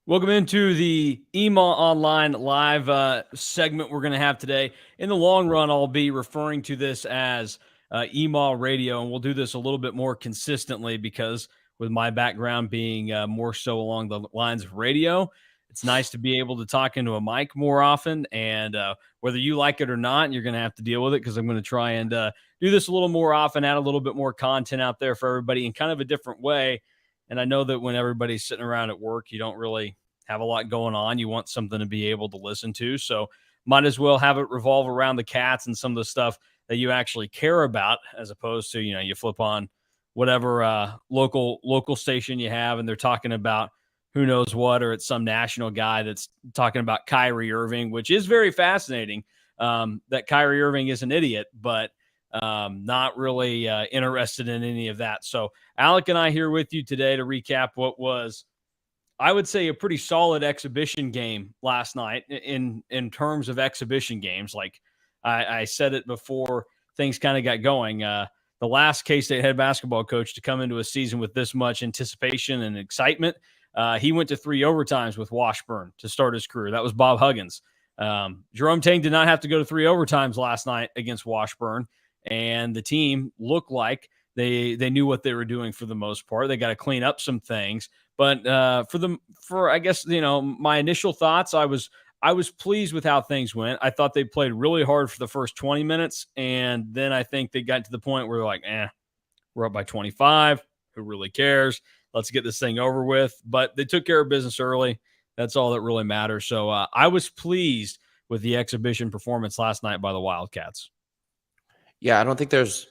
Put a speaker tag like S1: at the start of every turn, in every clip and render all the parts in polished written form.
S1: Welcome into the EMA Online live segment we're going to have today. In the long run, I'll be referring to this as EMA Radio, and we'll do this a little bit more consistently because with my background being more so along the lines of radio, it's nice to be able to talk into a mic more often. And whether you like it or not, you're going to have to deal with it because I'm going to try and do this a little more often, add a little bit more content out there for everybody in kind of a different way. And I know that when everybody's sitting around at work, you don't really have a lot going on. You want something to be able to listen to. So might as well have it revolve around the cats and some of the stuff that you actually care about, as opposed to, you flip on whatever local station you have and they're talking about who knows what, or it's some national guy that's talking about Kyrie Irving, which is very fascinating. That Kyrie Irving is an idiot, but not really interested in any of that. So Alec and I here with you today to recap what was, I would say, a pretty solid exhibition game last night in terms of exhibition games. Like I said it before things kind of got going. The last K-State head basketball coach to come into a season with this much anticipation and excitement, he went to 3 overtimes with Washburn to start his career. That was Bob Huggins. Jerome Tang did not have to go to 3 overtimes last night against Washburn, and the team looked like they knew what they were doing for the most part. They got to clean up some things. But I guess, my initial thoughts, I was pleased with how things went. I thought they played really hard for the first 20 minutes. And then I think they got to the point where they're like, we're up by 25. Who really cares? Let's get this thing over with. But they took care of business early. That's all that really matters. So I was pleased with the exhibition performance last night by the Wildcats.
S2: Yeah, I don't think there's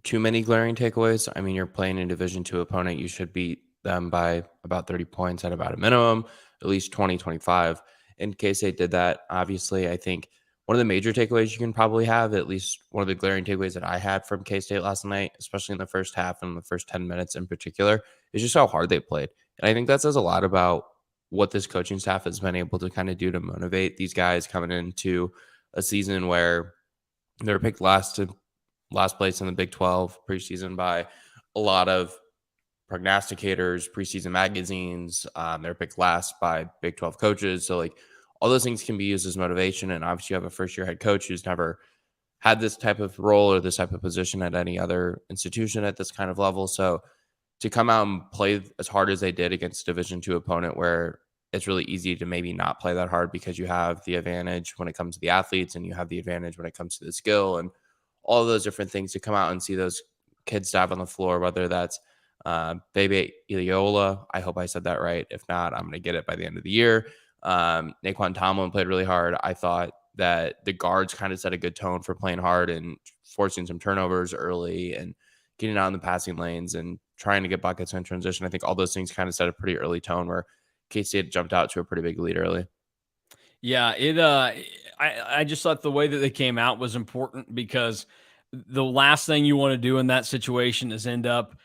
S2: too many glaring takeaways. I mean, you're playing a Division II opponent. You should beat them by about 30 points at about a minimum, at least 20, 25. And K-State did that. Obviously, I think one of the major takeaways you can probably have, at least one of the glaring takeaways that I had from K-State last night, especially in the first half and the first 10 minutes in particular, is just how hard they played. And I think that says a lot about what this coaching staff has been able to kind of do to motivate these guys coming into a season where they're picked last place in the Big 12 preseason by a lot of prognosticators, preseason magazines. They're picked last by Big 12 coaches. So like all those things can be used as motivation. And obviously you have a first-year head coach who's never had this type of role or this type of position at any other institution at this kind of level. So to come out and play as hard as they did against a Division II opponent where it's really easy to maybe not play that hard because you have the advantage when it comes to the athletes and you have the advantage when it comes to the skill and all of those different things, to come out and see those kids dive on the floor, whether that's Bebe Iliola. I hope I said that right. If not, I'm going to get it by the end of the year. Naquan Tomlin played really hard. I thought that the guards kind of set a good tone for playing hard and forcing some turnovers early and getting out in the passing lanes and trying to get buckets in transition. I think all those things kind of set a pretty early tone where K-State jumped out to a pretty big lead early.
S1: Yeah, I just thought the way that they came out was important because the last thing you want to do in that situation is end up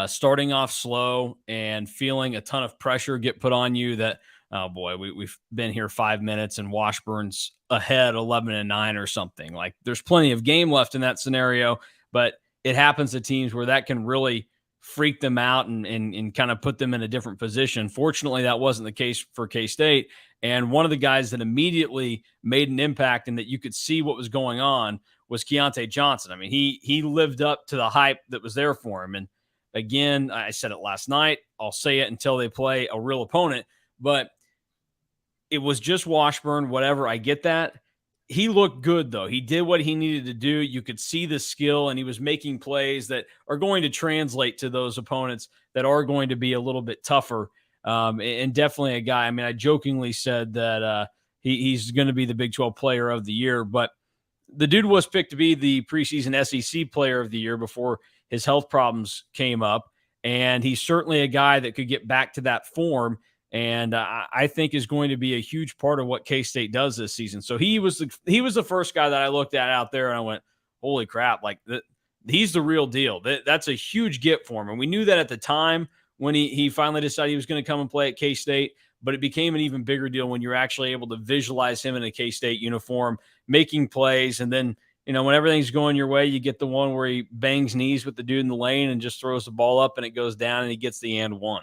S1: starting off slow and feeling a ton of pressure get put on you that, oh boy, we've been here 5 minutes and Washburn's ahead 11-9 or something. Like there's plenty of game left in that scenario, but it happens to teams where that can really freak them out and kind of put them in a different position. Fortunately, that wasn't the case for K-State. And one of the guys that immediately made an impact and that you could see what was going on was Keontae Johnson. I mean, he lived up to the hype that was there for him. And again, I said it last night, I'll say it until they play a real opponent, but it was just Washburn, whatever. I get that. He looked good, though. He did what he needed to do. You could see the skill, and he was making plays that are going to translate to those opponents that are going to be a little bit tougher. And definitely a guy. I mean, I jokingly said that he's going to be the Big 12 player of the year, but the dude was picked to be the preseason SEC player of the year before his health problems came up. And he's certainly a guy that could get back to that form. And I think is going to be a huge part of what K-State does this season. So he was the first guy that I looked at out there and I went, holy crap, like he's the real deal. That's a huge get for him. And we knew that at the time when he finally decided he was going to come and play at K-State, but it became an even bigger deal when you're actually able to visualize him in a K-State uniform, making plays. And then, when everything's going your way, you get the one where he bangs knees with the dude in the lane and just throws the ball up and it goes down and he gets the and one.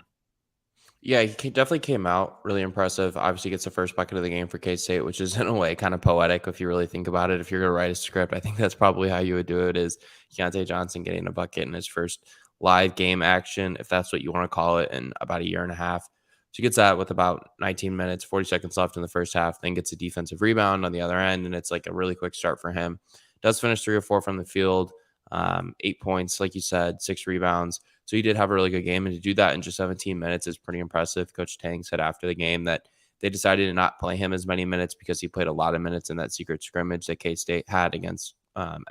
S2: Yeah, definitely came out really impressive. Obviously, gets the first bucket of the game for K State, which is in a way kind of poetic if you really think about it. If you're going to write a script, I think that's probably how you would do it. Is Keontae Johnson getting a bucket in his first live game action, if that's what you want to call it, in about a year and a half. So he gets that with about 19 minutes, 40 seconds left in the first half. Then gets a defensive rebound on the other end, and it's like a really quick start for him. Does finish 3 or 4 from the field, 8 points, like you said, 6 rebounds. So he did have a really good game, and to do that in just 17 minutes is pretty impressive. Coach Tang said after the game that they decided to not play him as many minutes because he played a lot of minutes in that secret scrimmage that K-State had against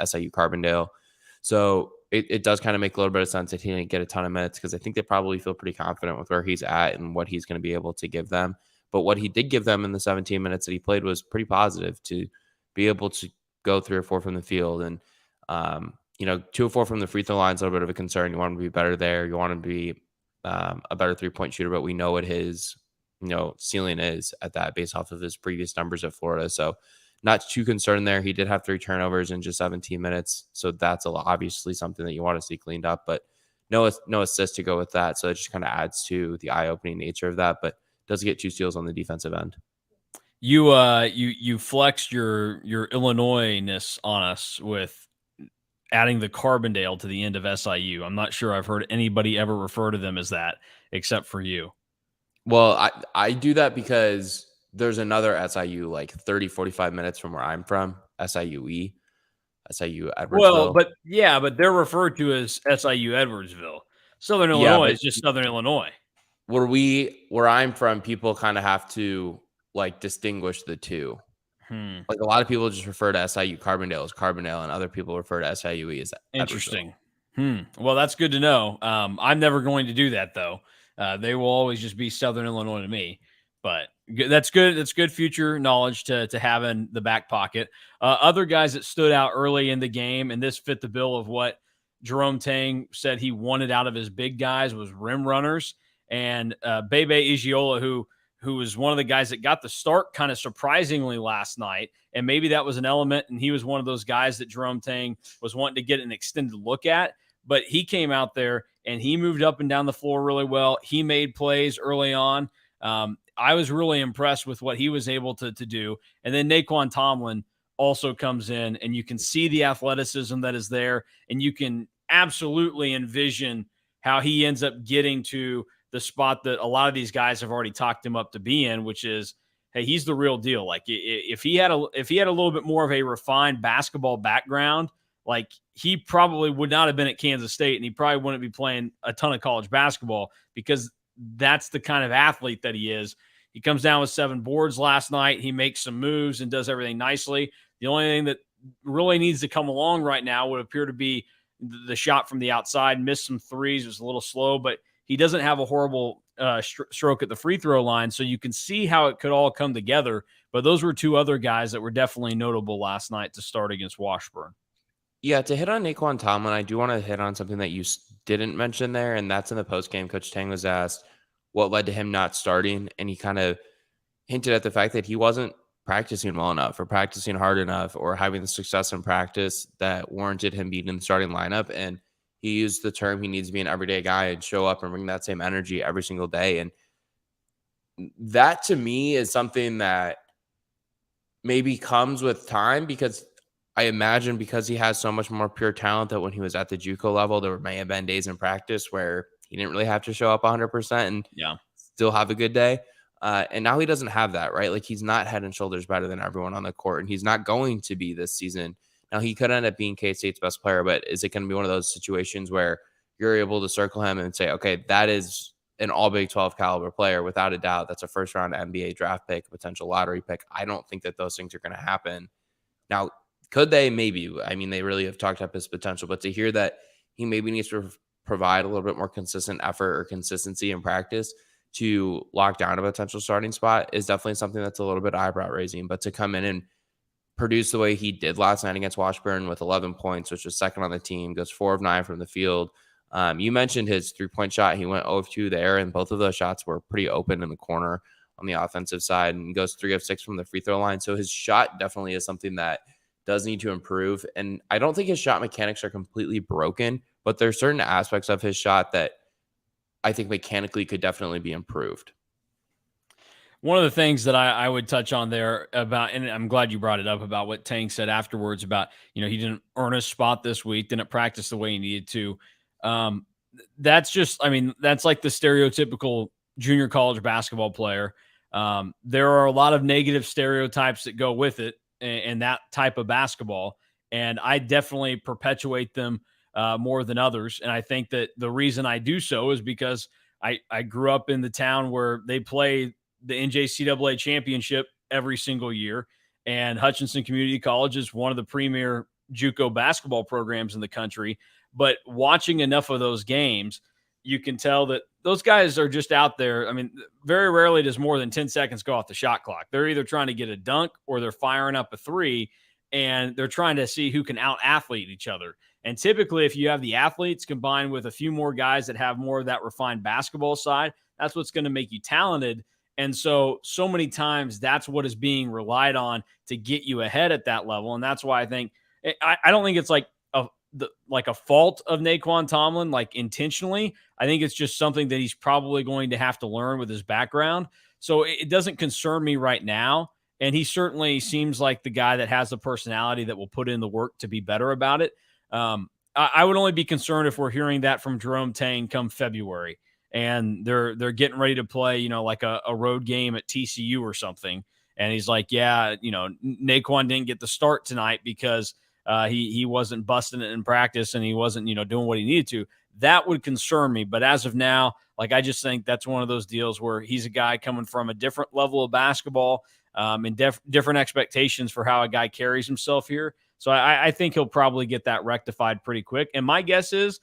S2: SIU Carbondale. So it does kind of make a little bit of sense that he didn't get a ton of minutes because I think they probably feel pretty confident with where he's at and what he's going to be able to give them. But what he did give them in the 17 minutes that he played was pretty positive to be able to go 3 or 4 from the field. And 2 or 4 from the free throw line is a little bit of a concern. You want to be better there. You want to be a better 3-point shooter, but we know what his, ceiling is at that based off of his previous numbers at Florida. So not too concerned there. He did have 3 turnovers in just 17 minutes. So that's obviously something that you want to see cleaned up, but no assist to go with that. So it just kind of adds to the eye-opening nature of that, but does get 2 steals on the defensive end.
S1: You flexed your Illinois-ness on us with adding the Carbondale to the end of SIU. I'm not sure I've heard anybody ever refer to them as that except for you.
S2: Well, I do that because there's another SIU like 30, 45 minutes from where I'm from, SIU Edwardsville.
S1: Well, but they're referred to as SIU Edwardsville. Southern Illinois is just Southern Illinois.
S2: Where I'm from, people kind of have to like distinguish the two. Like a lot of people just refer to SIU Carbondale as Carbondale, and other people refer to SIUE as
S1: interesting. Well, that's good to know. I'm never going to do that though. They will always just be Southern Illinois to me. But that's good. That's good future knowledge to have in the back pocket. Other guys that stood out early in the game, and this fit the bill of what Jerome Tang said he wanted out of his big guys was rim runners. And Bebe Igiola, who was one of the guys that got the start kind of surprisingly last night. And maybe that was an element, and he was one of those guys that Jerome Tang was wanting to get an extended look at. But he came out there, and he moved up and down the floor really well. He made plays early on. I was really impressed with what he was able to do. And then Naquan Tomlin also comes in, and you can see the athleticism that is there, and you can absolutely envision how he ends up getting to the spot that a lot of these guys have already talked him up to be in, which is, hey, he's the real deal. Like if he had a little bit more of a refined basketball background, like he probably would not have been at Kansas State, and he probably wouldn't be playing a ton of college basketball because that's the kind of athlete that he is. He comes down with 7 boards last night. He makes some moves and does everything nicely. The only thing that really needs to come along right now would appear to be the shot from the outside. Missed some threes. It was a little slow, but he doesn't have a horrible stroke at the free throw line. So you can see how it could all come together. But those were 2 other guys that were definitely notable last night to start against Washburn.
S2: Yeah, to hit on Naquan Tomlin, I do want to hit on something that you didn't mention there, and that's in the postgame. Coach Tang was asked what led to him not starting, and he kind of hinted at the fact that he wasn't practicing well enough or practicing hard enough or having the success in practice that warranted him being in the starting lineup. And he used the term he needs to be an everyday guy and show up and bring that same energy every single day. And that to me is something that maybe comes with time, because I imagine because he has so much more pure talent that when he was at the JUCO level, there may have been days in practice where he didn't really have to show up 100% and still have a good day. And now he doesn't have that, right? Like he's not head and shoulders better than everyone on the court, and he's not going to be this season. Now he could end up being K-State's best player, but is it going to be one of those situations where you're able to circle him and say, okay, that is an all Big 12 caliber player without a doubt. That's a first round NBA draft pick, potential lottery pick. I don't think that those things are going to happen. Now, could they? Maybe. I mean, they really have talked up his potential, but to hear that he maybe needs to provide a little bit more consistent effort or consistency in practice to lock down a potential starting spot is definitely something that's a little bit eyebrow raising. But to come in and produce the way he did last night against Washburn with 11 points, which was second on the team, goes 4 of 9 from the field. You mentioned his 3-point shot. He went 0 of 2 there, and both of those shots were pretty open in the corner on the offensive side, and goes 3 of 6 from the free throw line. So his shot definitely is something that does need to improve. And I don't think his shot mechanics are completely broken, but there's certain aspects of his shot that I think mechanically could definitely be improved.
S1: One of the things that I would touch on there about, and I'm glad you brought it up about what Tang said afterwards about, he didn't earn a spot this week, didn't practice the way he needed to. Um, that's just, I mean, that's like the stereotypical junior college basketball player. There are a lot of negative stereotypes that go with it and that type of basketball. And I definitely perpetuate them more than others. And I think that the reason I do so is because I grew up in the town where they play the NJCAA championship every single year. And Hutchinson Community College is one of the premier JUCO basketball programs in the country. But watching enough of those games, you can tell that those guys are just out there. I mean, very rarely does more than 10 seconds go off the shot clock. They're either trying to get a dunk or they're firing up a three, and they're trying to see who can out athlete each other. And typically, if you have the athletes combined with a few more guys that have more of that refined basketball side, that's what's going to make you talented. And so many times that's what is being relied on to get you ahead at that level. And that's why I think I don't think it's like a fault of Naquan Tomlin, like intentionally. I think it's just something that he's probably going to have to learn with his background. So it doesn't concern me right now. And he certainly seems like the guy that has the personality that will put in the work to be better about it. I would only be concerned if we're hearing that from Jerome Tang come February and they're getting ready to play, like a road game at TCU or something. And he's like, yeah, Naquan didn't get the start tonight because he wasn't busting it in practice and he wasn't, doing what he needed to. That would concern me. But as of now, like, I just think that's one of those deals where he's a guy coming from a different level of basketball and different expectations for how a guy carries himself here. So I think he'll probably get that rectified pretty quick. And my guess is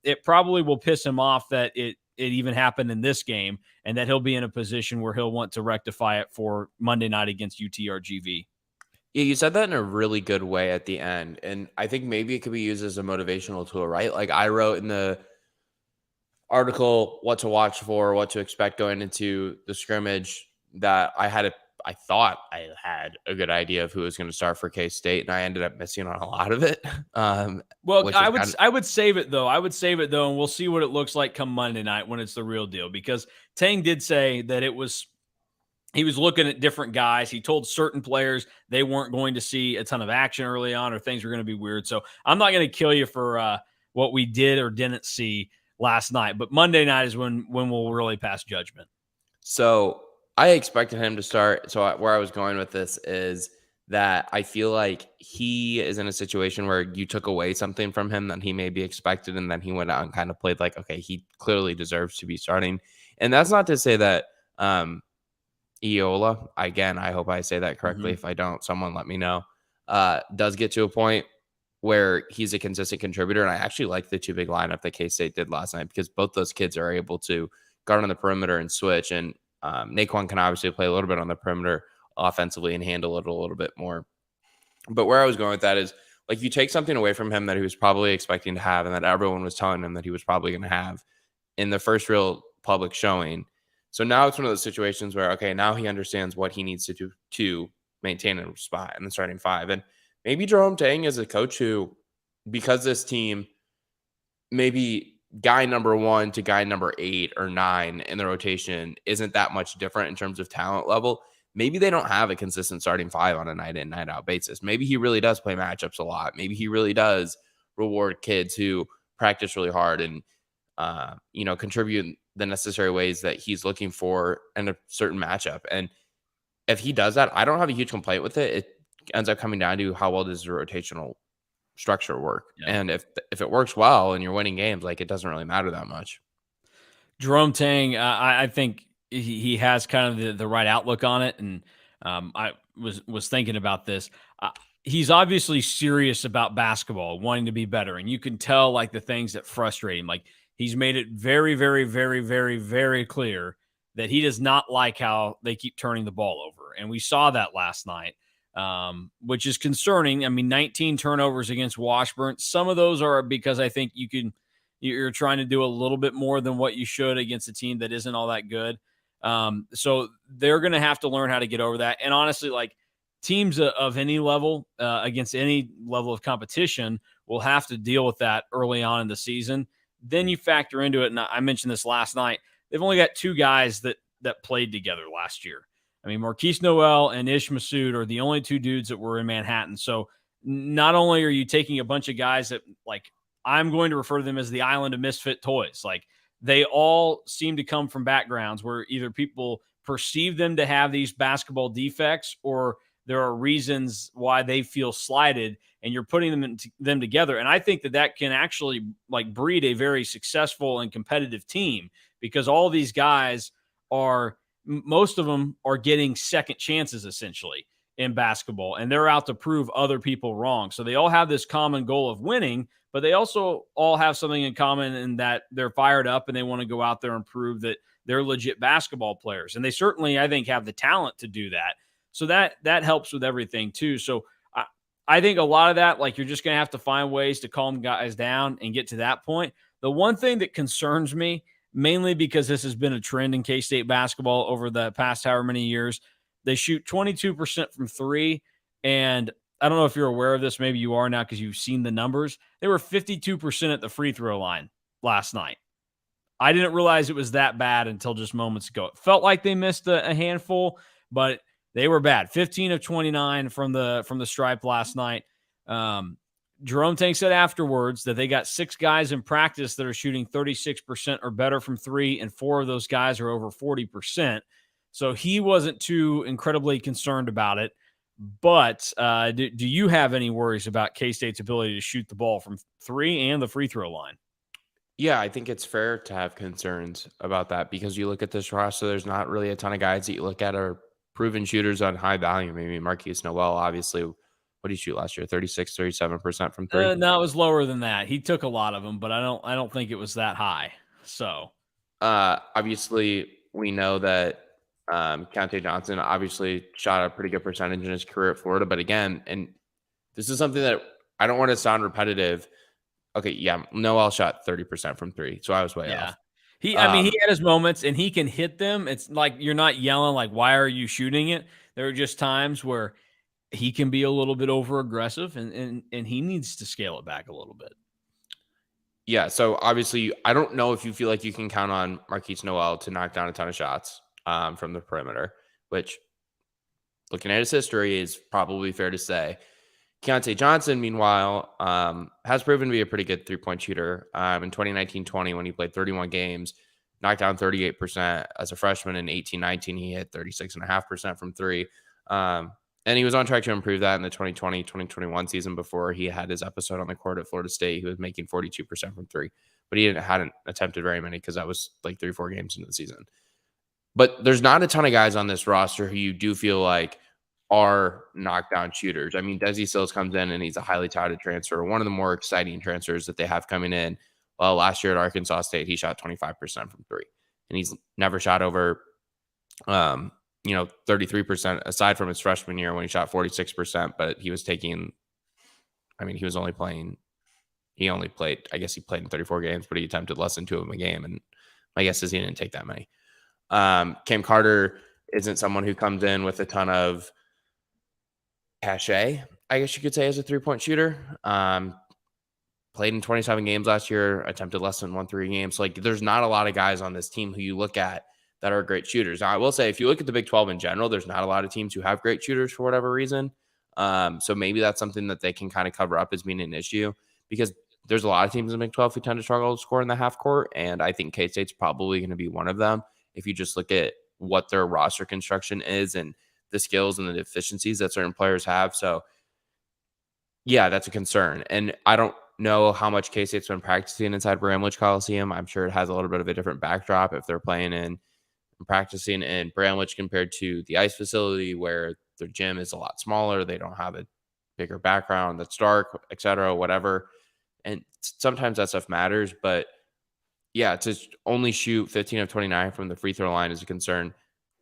S1: it probably will piss him off that it even happened in this game and that he'll be in a position where he'll want to rectify it for Monday night against UTRGV.
S2: Yeah, you said that in a really good way at the end. And I think maybe it could be used as a motivational tool, right? Like I wrote in the article what to watch for, what to expect going into the scrimmage, that I thought I had a good idea of who was going to start for K-State, and I ended up missing on a lot of it.
S1: Well, I would save it though. And we'll see what it looks like come Monday night when it's the real deal. Because Tang did say that he was looking at different guys. He told certain players they weren't going to see a ton of action early on, or things were going to be weird. So I'm not going to kill you for what we did or didn't see last night. But Monday night is when we'll really pass judgment.
S2: So I expected him to start. So where I was going with this is that I feel like he is in a situation where you took away something from him that he maybe expected, and then he went out and kind of played like, okay, he clearly deserves to be starting. And that's not to say that Iola, again, I hope I say that correctly. If I don't, someone let me know, does get to a point where he's a consistent contributor. And I actually like the two big lineup that K-State did last night, because both those kids are able to guard on the perimeter and switch. And Naquan can obviously play a little bit on the perimeter offensively and handle it a little bit more. But where I was going with that is, like, you take something away from him that he was probably expecting to have and that everyone was telling him that he was probably going to have in the first real public showing. So now it's one of those situations where, okay, now he understands what he needs to do to maintain a spot in the starting five. And maybe Jerome Tang is a coach who, because this team, maybe guy number 1 to guy number 8 or 9 in the rotation isn't that much different in terms of talent level. Maybe they don't have a consistent starting five on a night in, night out basis. Maybe he really does play matchups a lot. Maybe he really does reward kids who practice really hard and, contribute the necessary ways that he's looking for in a certain matchup. And if he does that, I don't have a huge complaint with it. It ends up coming down to how well does the rotational structure work. Yeah. And if it works well and you're winning games, like, it doesn't really matter that much.
S1: Jerome Tang, I think he has kind of the right outlook on it. And I was thinking about this. He's obviously serious about basketball, wanting to be better. And you can tell, like, the things that frustrate him. Like, he's made it very, very, very, very, very clear that he does not like how they keep turning the ball over. And we saw that last night, which is concerning. I mean, 19 turnovers against Washburn. Some of those are because I think you're trying to do a little bit more than what you should against a team that isn't all that good. So they're going to have to learn how to get over that. And honestly, like, teams of any level against any level of competition will have to deal with that early on in the season. Then you factor into it, and I mentioned this last night, they've only got 2 guys that played together last year. I mean, Marquise Noel and Ish Masood are the only 2 dudes that were in Manhattan. So not only are you taking a bunch of guys that, like, I'm going to refer to them as the island of misfit toys. Like, they all seem to come from backgrounds where either people perceive them to have these basketball defects, or there are reasons why they feel slighted, and you're putting them together. And I think that can actually, like, breed a very successful and competitive team, because all these guys are, most of them are getting second chances essentially in basketball, and they're out to prove other people wrong. So they all have this common goal of winning, but they also all have something in common in that they're fired up and they want to go out there and prove that they're legit basketball players. And they certainly, I think, have the talent to do that. So that helps with everything too. So I think a lot of that, like, you're just going to have to find ways to calm guys down and get to that point. The one thing that concerns me, mainly because this has been a trend in K-State basketball over the past however many years, they shoot 22% from 3. And I don't know if you're aware of this. Maybe you are now because you've seen the numbers. They were 52% at the free throw line last night. I didn't realize it was that bad until just moments ago. It felt like they missed a handful, but they were bad. 15 of 29 from the stripe last night. Jerome Tank said afterwards that they got 6 guys in practice that are shooting 36% or better from 3, and 4 of those guys are over 40%. So he wasn't too incredibly concerned about it. But do you have any worries about K-State's ability to shoot the ball from 3 and the free throw line?
S2: Yeah, I think it's fair to have concerns about that because you look at this roster, there's not really a ton of guys that you look at are proven shooters on high value. Maybe Marquise Noel, obviously. What did he shoot last year? 36, 37% from 3?
S1: No, it was lower than that. He took a lot of them, but I don't think it was that high. So,
S2: obviously, we know that Keontae Johnson obviously shot a pretty good percentage in his career at Florida. But again, and this is something that I don't want to sound repetitive. Okay, yeah, Noel shot 30% from 3, so I was way
S1: yeah.
S2: off.
S1: I mean, he had his moments and he can hit them. It's like you're not yelling like, "Why are you shooting it?" There are just times where he can be a little bit over aggressive, and he needs to scale it back a little bit.
S2: Yeah, so obviously, I don't know if you feel like you can count on Marquise Noel to knock down a ton of shots from the perimeter, which, looking at his history, is probably fair to say. Keontae Johnson, meanwhile, has proven to be a pretty good three-point shooter. In 2019-20, when he played 31 games, knocked down 38%. As a freshman in 18-19, he hit 36.5% from 3. And he was on track to improve that in the 2020-2021 season before he had his episode on the court at Florida State. He was making 42% from 3. But he hadn't attempted very many because that was like 3-4 games into the season. But there's not a ton of guys on this roster who you do feel like are knockdown shooters. I mean, Desi Sills comes in and he's a highly touted transfer, one of the more exciting transfers that they have coming in. Well, last year at Arkansas State, he shot 25% from 3, and he's never shot over, 33% aside from his freshman year when he shot 46%. But he was taking, I mean, he only played, I guess he played in 34 games, but he attempted less than 2 of them a game. And my guess is he didn't take that many. Cam Carter isn't someone who comes in with a ton of cachet, I guess you could say, as a 3-point shooter. Played in 27 games last year, attempted less than 1 3 games. So, like, there's not a lot of guys on this team who you look at that are great shooters. Now, I will say, if you look at the Big 12 in general, there's not a lot of teams who have great shooters for whatever reason. So maybe that's something that they can kind of cover up as being an issue, because there's a lot of teams in the Big 12 who tend to struggle to score in the half court. And I think K-State's probably going to be one of them if you just look at what their roster construction is and the skills and the deficiencies that certain players have. So, yeah, that's a concern. And I don't know how much K-State's been practicing inside Bramlage Coliseum. I'm sure it has a little bit of a different backdrop if they're playing in and practicing in Bramlage compared to the ice facility where their gym is a lot smaller. They don't have a bigger background that's dark, et cetera, whatever. And sometimes that stuff matters. But yeah, to only shoot 15 of 29 from the free throw line is a concern.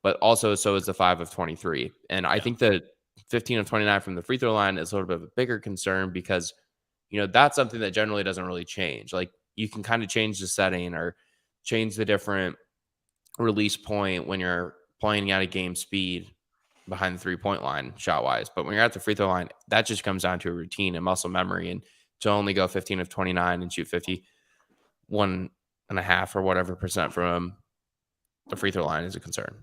S2: But also, so is the 5 of 23. And I think that 15 of 29 from the free throw line is a little bit of a bigger concern because, that's something that generally doesn't really change. Like, you can kind of change the setting or change the different release point when you're playing at a game speed behind the 3-point line shot-wise. But when you're at the free throw line, that just comes down to a routine and muscle memory. And to only go 15 of 29 and shoot 50 1.5 or whatever percent from the free throw line is a concern.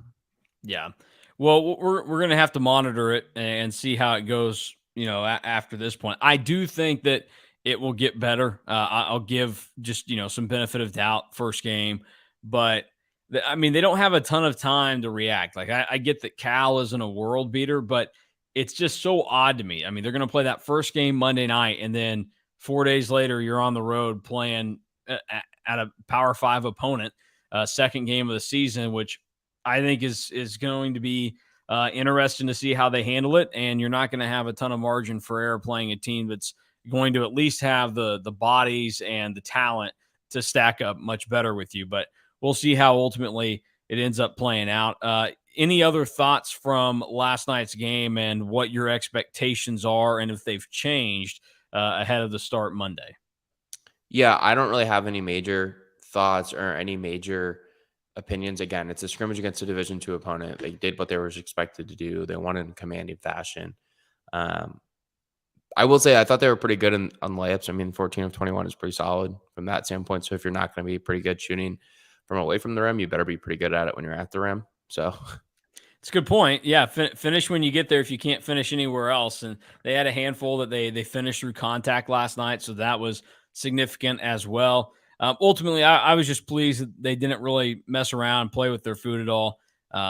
S1: Yeah. Well, we're going to have to monitor it and see how it goes, after this point. I do think that it will get better. I'll give just, some benefit of doubt first game, but I mean, they don't have a ton of time to react. Like I get that Cal isn't a world beater, but it's just so odd to me. I mean, they're going to play that first game Monday night, and then 4 days later, you're on the road playing at a Power 5 opponent, second game of the season, which I think is going to be interesting to see how they handle it. And you're not going to have a ton of margin for error playing a team that's going to at least have the bodies and the talent to stack up much better with you. But we'll see how ultimately it ends up playing out. Any other thoughts from last night's game and what your expectations are, and if they've changed ahead of the start Monday?
S2: Yeah, I don't really have any major thoughts or any major opinions. Again, it's a scrimmage against a Division II opponent. They did what they were expected to do. They won in commanding fashion. I will say I thought they were pretty good on layups. I mean, 14 of 21 is pretty solid from that standpoint. So if you're not going to be pretty good shooting from away from the rim, you better be pretty good at it when you're at the rim. So
S1: it's a good point. Yeah, finish when you get there if you can't finish anywhere else. And they had a handful that they finished through contact last night, so that was significant as well. Ultimately, I was just pleased that they didn't really mess around and play with their food at all.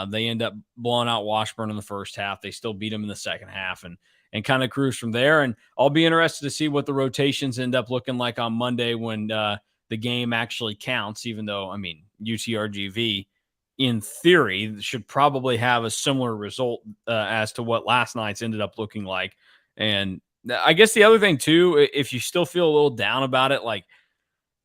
S1: They end up blowing out Washburn in the first half. They still beat them in the second half and kind of cruise from there. And I'll be interested to see what the rotations end up looking like on Monday when the game actually counts, even though, I mean, UTRGV in theory should probably have a similar result as to what last night's ended up looking like. And I guess the other thing too, if you still feel a little down about it, like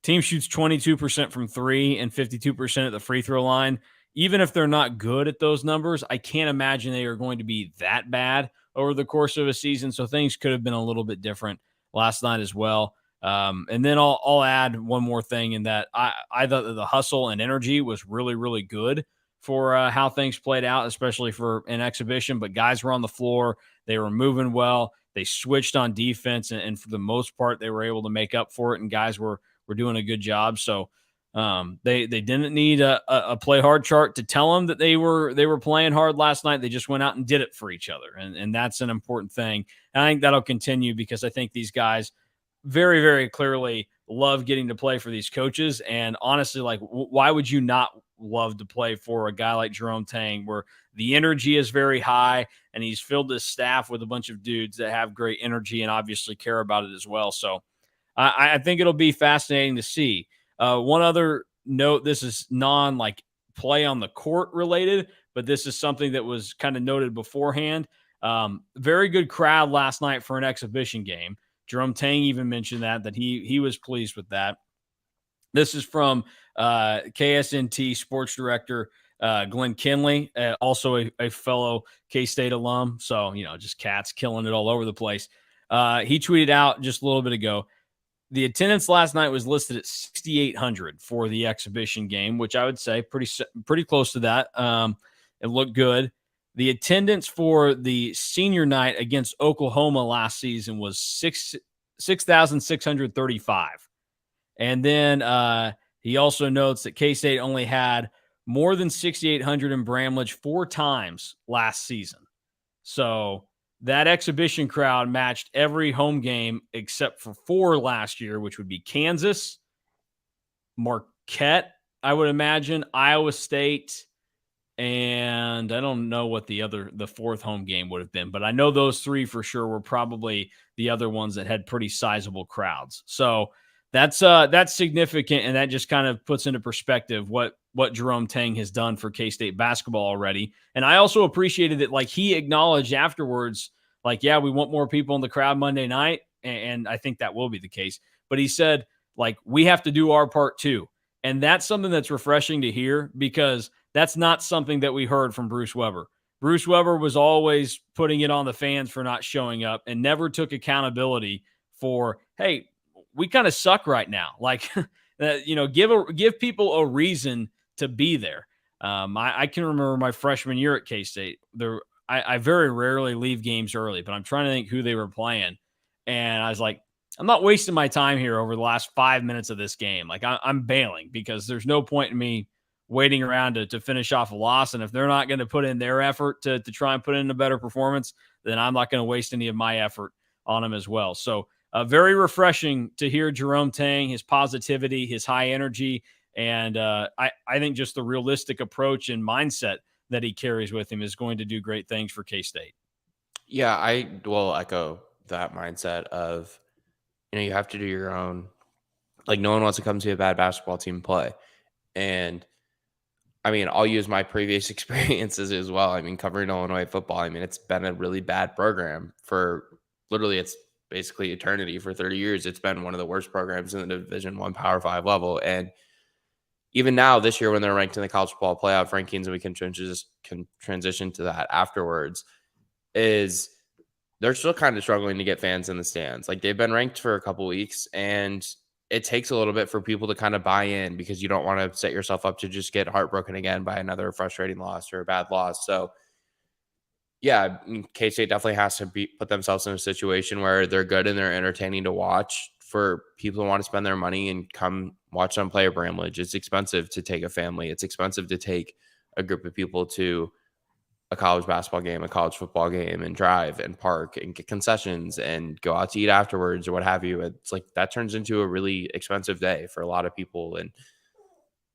S1: team shoots 22% from three and 52% at the free throw line. Even if they're not good at those numbers, I can't imagine they are going to be that bad over the course of a season. So things could have been a little bit different last night as well. And then I'll add one more thing in that I thought that the hustle and energy was really, really good for how things played out, especially for an exhibition. But guys were on the floor. They were moving well. They switched on defense. And for the most part, they were able to make up for it. And guys were doing a good job. So they didn't need a play hard chart to tell them that they were playing hard last night. They just went out and did it for each other. And that's an important thing. And I think that'll continue because I think these guys very, very clearly love getting to play for these coaches. And honestly, like, why would you not love to play for a guy like Jerome Tang, where the energy is very high and he's filled his staff with a bunch of dudes that have great energy and obviously care about it as well. So I think it'll be fascinating to see. One other note, this is like play on the court related, but this is something that was kind of noted beforehand. Very good crowd last night for an exhibition game. Jerome Tang even mentioned that he was pleased with that. This is from KSNT sports director Glenn Kinley, also a fellow K-State alum. So, just cats killing it all over the place. He tweeted out just a little bit ago, the attendance last night was listed at 6,800 for the exhibition game, which I would say pretty close to that. It looked good. The attendance for the senior night against Oklahoma last season was 6,635. And then he also notes that K-State only had more than 6,800 in Bramlage 4 times last season. So that exhibition crowd matched every home game except for 4 last year, which would be Kansas, Marquette, I would imagine, Iowa State, and I don't know what the 4th home game would have been, but I know those 3 for sure were probably the other ones that had pretty sizable crowds. So that's significant, and that just kind of puts into perspective what Jerome Tang has done for K-State basketball already. And I also appreciated that, like, he acknowledged afterwards, like, yeah, we want more people in the crowd Monday night, and I think that will be the case. But he said, like, we have to do our part too. And that's something that's refreshing to hear because that's not something that we heard from Bruce Weber. Bruce Weber was always putting it on the fans for not showing up and never took accountability for, hey, we kind of suck right now. Like, give people a reason to be there. I can remember my freshman year at K-State. I very rarely leave games early, but I'm trying to think who they were playing. And I was like, I'm not wasting my time here over the last 5 minutes of this game. Like I'm bailing because there's no point in me waiting around to finish off a loss. And if they're not going to put in their effort to try and put in a better performance, then I'm not going to waste any of my effort on them as well. So very refreshing to hear Jerome Tang, his positivity, his high energy, and I think just the realistic approach and mindset that he carries with him is going to do great things for K-State.
S2: Yeah, I will echo that mindset of, you have to do your own. Like, no one wants to come see a bad basketball team play. And I mean, I'll use my previous experiences as well. I mean, covering Illinois football, I mean, it's been a really bad program for literally, it's basically eternity. For 30 years. It's been one of the worst programs in the Division I Power 5 level. And even now, this year, when they're ranked in the college football playoff rankings, and we can transition to that afterwards, is they're still kind of struggling to get fans in the stands. Like, they've been ranked for a couple weeks, and it takes a little bit for people to kind of buy in, because you don't want to set yourself up to just get heartbroken again by another frustrating loss or a bad loss. So yeah, K-State definitely has to put themselves in a situation where they're good and they're entertaining to watch for people who want to spend their money and come watch them play at Bramlage. It's expensive to take a family. It's expensive to take a group of people to a college basketball game, a college football game, and drive and park and get concessions and go out to eat afterwards or what have you. It's like that turns into a really expensive day for a lot of people. And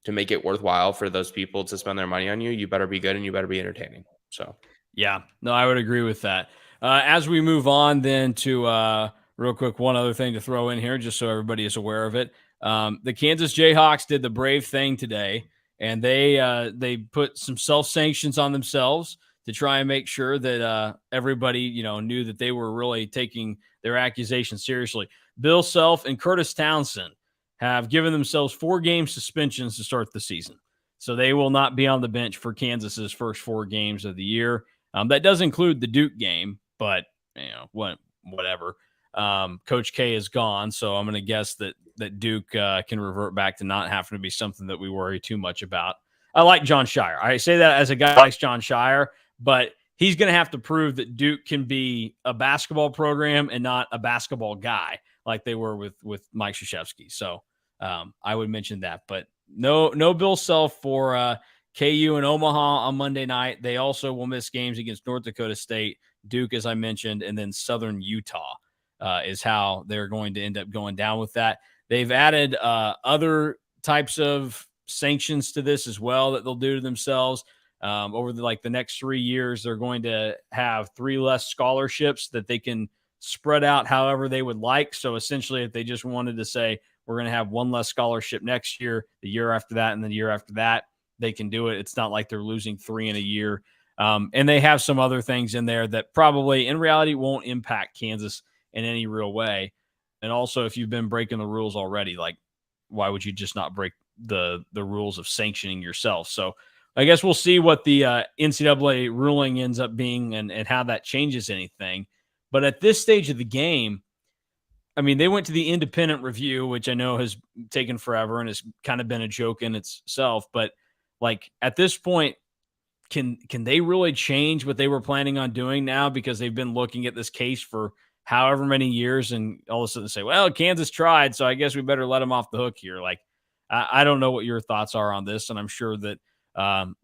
S2: to make it worthwhile for those people to spend their money on you, you better be good and you better be entertaining. So,
S1: yeah, no, I would agree with that. As we move on then to real quick, one other thing to throw in here, just so everybody is aware of it. The Kansas Jayhawks did the brave thing today, and they put some self-sanctions on themselves to try and make sure that everybody, knew that they were really taking their accusations seriously. Bill Self and Curtis Townsend have given themselves 4-game suspensions to start the season. So they will not be on the bench for Kansas's first 4 games of the year. That does include the Duke game, but whatever. Coach K is gone, so I'm going to guess that Duke can revert back to not having to be something that we worry too much about. I like John Shire. I say that as a guy who likes John Shire, but he's going to have to prove that Duke can be a basketball program and not a basketball guy like they were with Mike Krzyzewski. So I would mention that, but no Bill Self for KU and Omaha on Monday night. They also will miss games against North Dakota State, Duke, as I mentioned, and then Southern Utah is how they're going to end up going down with that. They've added other types of sanctions to this as well that they'll do to themselves. Over the next 3 years, they're going to have 3 less scholarships that they can spread out however they would like. So essentially, if they just wanted to say, we're going to have 1 less scholarship next year, the year after that, and the year after that, they can do it. It's not like they're losing 3 in a year. And they have some other things in there that probably in reality won't impact Kansas in any real way. And also, if you've been breaking the rules already, like, why would you just not break the rules of sanctioning yourself? So I guess we'll see what the NCAA ruling ends up being and how that changes anything. But at this stage of the game, I mean, they went to the independent review, which I know has taken forever and has kind of been a joke in itself. But like at this point, can they really change what they were planning on doing now? Because they've been looking at this case for however many years, and all of a sudden say, well, Kansas tried, so I guess we better let them off the hook here. Like, I don't know what your thoughts are on this, and I'm sure that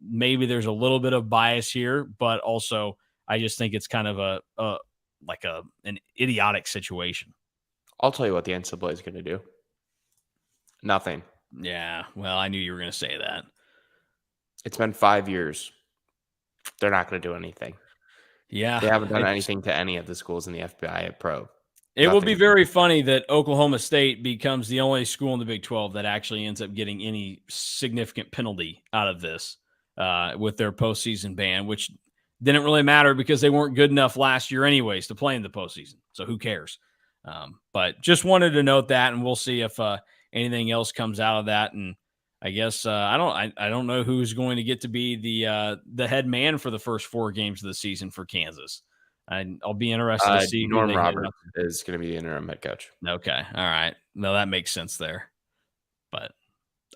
S1: maybe there's a little bit of bias here, but also I just think it's kind of an idiotic situation.
S2: I'll tell you what the NCAA is going to do. Nothing.
S1: Yeah, well, I knew you were going to say that.
S2: It's been 5 years. They're not going to do anything.
S1: Yeah.
S2: They haven't done anything to any of the schools in the FBI Pro.
S1: It will be very funny that Oklahoma State becomes the only school in the Big 12 that actually ends up getting any significant penalty out of this with their postseason ban, which didn't really matter because they weren't good enough last year anyways to play in the postseason. So who cares? But just wanted to note that, and we'll see if anything else comes out of that. And I guess I don't know who's going to get to be the head man for the first 4 games of the season for Kansas. I'll be interested to see.
S2: Norm Roberts is going to be the interim head coach.
S1: Okay, all right. No, that makes sense there. But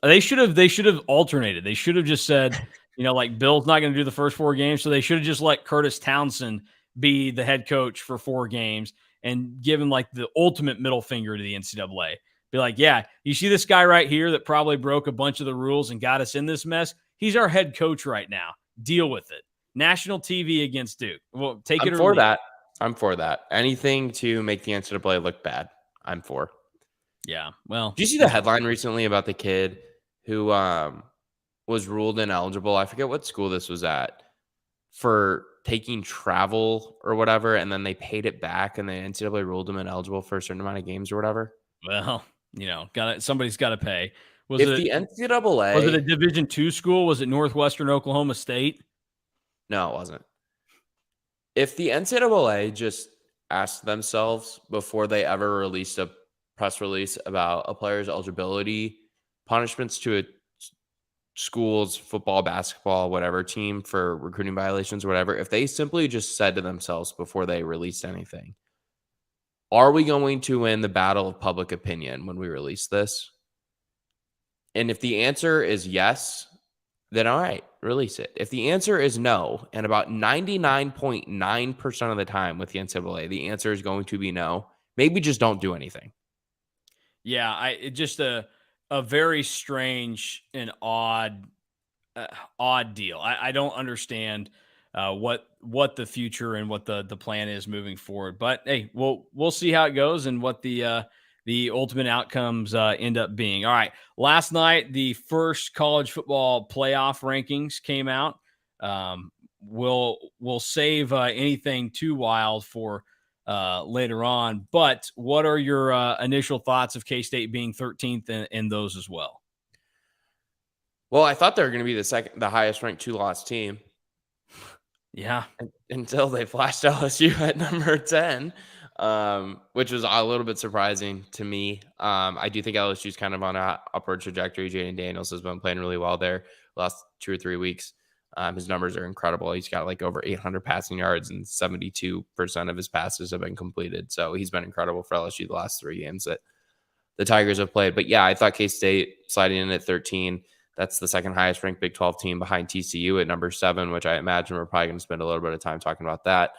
S1: they should have alternated. They should have just said, like Bill's not going to do the first 4 games, so they should have just let Curtis Townsend be the head coach for 4 games. and give him like the ultimate middle finger to the NCAA. Be like, yeah, you see this guy right here that probably broke a bunch of the rules and got us in this mess? He's our head coach right now. Deal with it. National TV against Duke. Well, take it or leave it.
S2: I'm for that. Anything to make the NCAA look bad, I'm for.
S1: Yeah. Well,
S2: did you see the headline recently about the kid who was ruled ineligible? I forget what school this was at, for taking travel or whatever, and then they paid it back, and the NCAA ruled him ineligible for a certain amount of games or whatever.
S1: Well, somebody's got to pay. Was
S2: if
S1: it
S2: the NCAA
S1: was it a Division II school? Was it Northwestern Oklahoma State?
S2: No, it wasn't. If the NCAA just asked themselves before they ever released a press release about a player's eligibility, punishments to a school's football, basketball, whatever team for recruiting violations or whatever, if they simply just said to themselves before they released anything, are we going to win the battle of public opinion when we release this? And if the answer is yes, then all right, release it. If the answer is no, and about 99.9% of the time with the NCAA, the answer is going to be no, maybe just don't do anything.
S1: Yeah, it just a very strange and odd deal. I don't understand what the future and what the plan is moving forward. But hey, we'll see how it goes and what the ultimate outcomes end up being. All right, last night the first college football playoff rankings came out. We'll save anything too wild for later on. But what are your initial thoughts of K-State being 13th in those as well?
S2: Well, I thought they were going to be the highest ranked 2-loss team.
S1: Yeah.
S2: Until they flashed LSU at number 10, which was a little bit surprising to me. I do think LSU's kind of on an upward trajectory. Jaden Daniels has been playing really well there the last 2 or 3 weeks. His numbers are incredible. He's got like over 800 passing yards and 72% of his passes have been completed. So he's been incredible for LSU the last 3 games that the Tigers have played. But yeah, I thought K-State sliding in at 13. That's the second highest ranked Big 12 team behind TCU at number 7, which I imagine we're probably going to spend a little bit of time talking about that.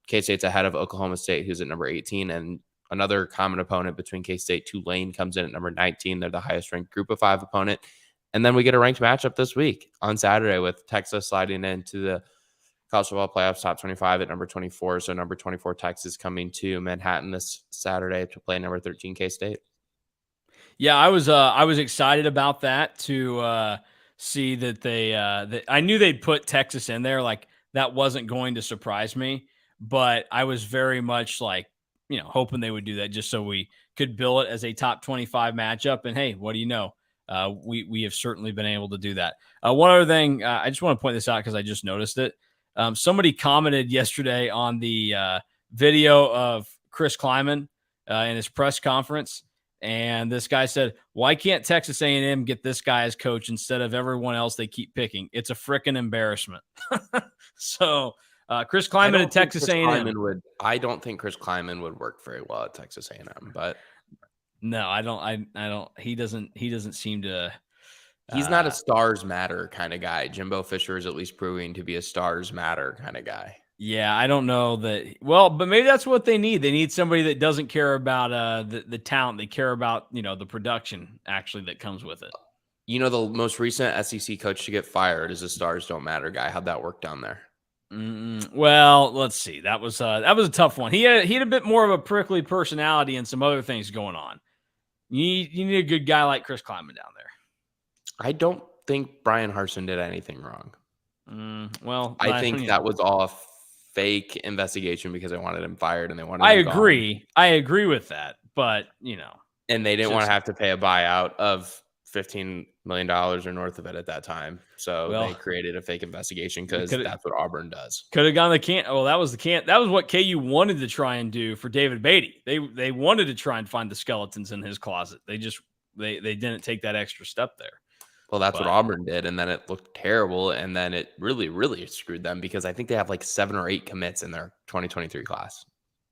S2: K-State's ahead of Oklahoma State, who's at number 18. And another common opponent between K-State, Tulane, comes in at number 19. They're the highest ranked Group of 5 opponent. And then we get a ranked matchup this week on Saturday with Texas sliding into the college football playoffs top 25 at number 24. So number 24 Texas coming to Manhattan this Saturday to play number 13 K-State.
S1: Yeah, I was excited about that to see that that I knew they'd put Texas in there. Like that wasn't going to surprise me, but I was very much like, hoping they would do that just so we could bill it as a top 25 matchup. And hey, what do you know? We have certainly been able to do that. One other thing, I just want to point this out because I just noticed it. Somebody commented yesterday on the video of Chris Kleiman in his press conference. And this guy said, why can't Texas A&M get this guy as coach instead of everyone else they keep picking? It's a freaking embarrassment. So Chris Kleiman at Texas A&M.
S2: I don't think Chris Kleiman would work very well at Texas A&M, but
S1: no, I don't. He doesn't seem to.
S2: He's not a stars matter kind of guy. Jimbo Fisher is at least proving to be a stars matter kind of guy.
S1: Yeah, I don't know that. Well, but maybe that's what they need. They need somebody that doesn't care about the talent. They care about, the production actually that comes with it.
S2: The most recent SEC coach to get fired is a stars don't matter guy. How'd that work down there?
S1: Well, let's see. That was a tough one. He had a bit more of a prickly personality and some other things going on. You need a good guy like Chris Kleiman down there.
S2: I don't think Brian Harsin did anything wrong.
S1: Well,
S2: I think that was all fake investigation because they wanted him fired and they wanted.
S1: I agree with that, but
S2: and they didn't want to have to pay a buyout of $15 million or north of it at that time, so they created a fake investigation because that's what Auburn does.
S1: Could have gone the can. Well, that was what KU wanted to try and do for David Beatty. They wanted to try and find the skeletons in his closet. They didn't take that extra step there.
S2: Well, that's what Auburn did, and then it looked terrible, and then it really, really screwed them because I think they have like 7 or 8 commits in their 2023 class,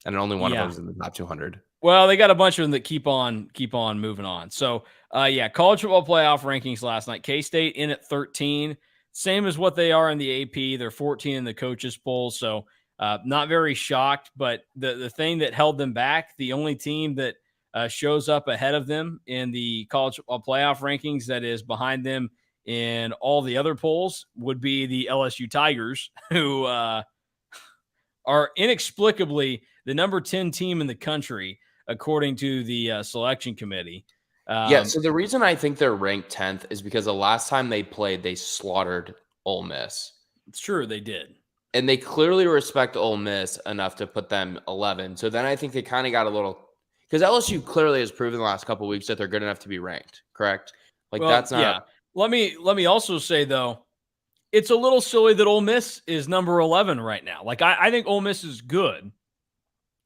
S2: and only one of them is in the top 200.
S1: Well, they got a bunch of them that keep on moving on. So, college football playoff rankings last night. K-State in at 13, same as what they are in the AP. They're 14 in the coaches poll. So, Not very shocked, but the thing that held them back, the only team that shows up ahead of them in the college playoff rankings that is behind them in all the other polls would be the LSU Tigers, who are inexplicably the number 10 team in the country, according to the selection committee.
S2: So the reason I think they're ranked 10th is because the last time they played, they slaughtered Ole Miss.
S1: It's true, they did.
S2: And they clearly respect Ole Miss enough to put them 11. So then I think they kind of got a little – because LSU clearly has proven the last couple of weeks that they're good enough to be ranked, correct? Like, well, that's not –
S1: yeah. Let me also say, though, it's a little silly that Ole Miss is number 11 right now. Like, I think Ole Miss is good,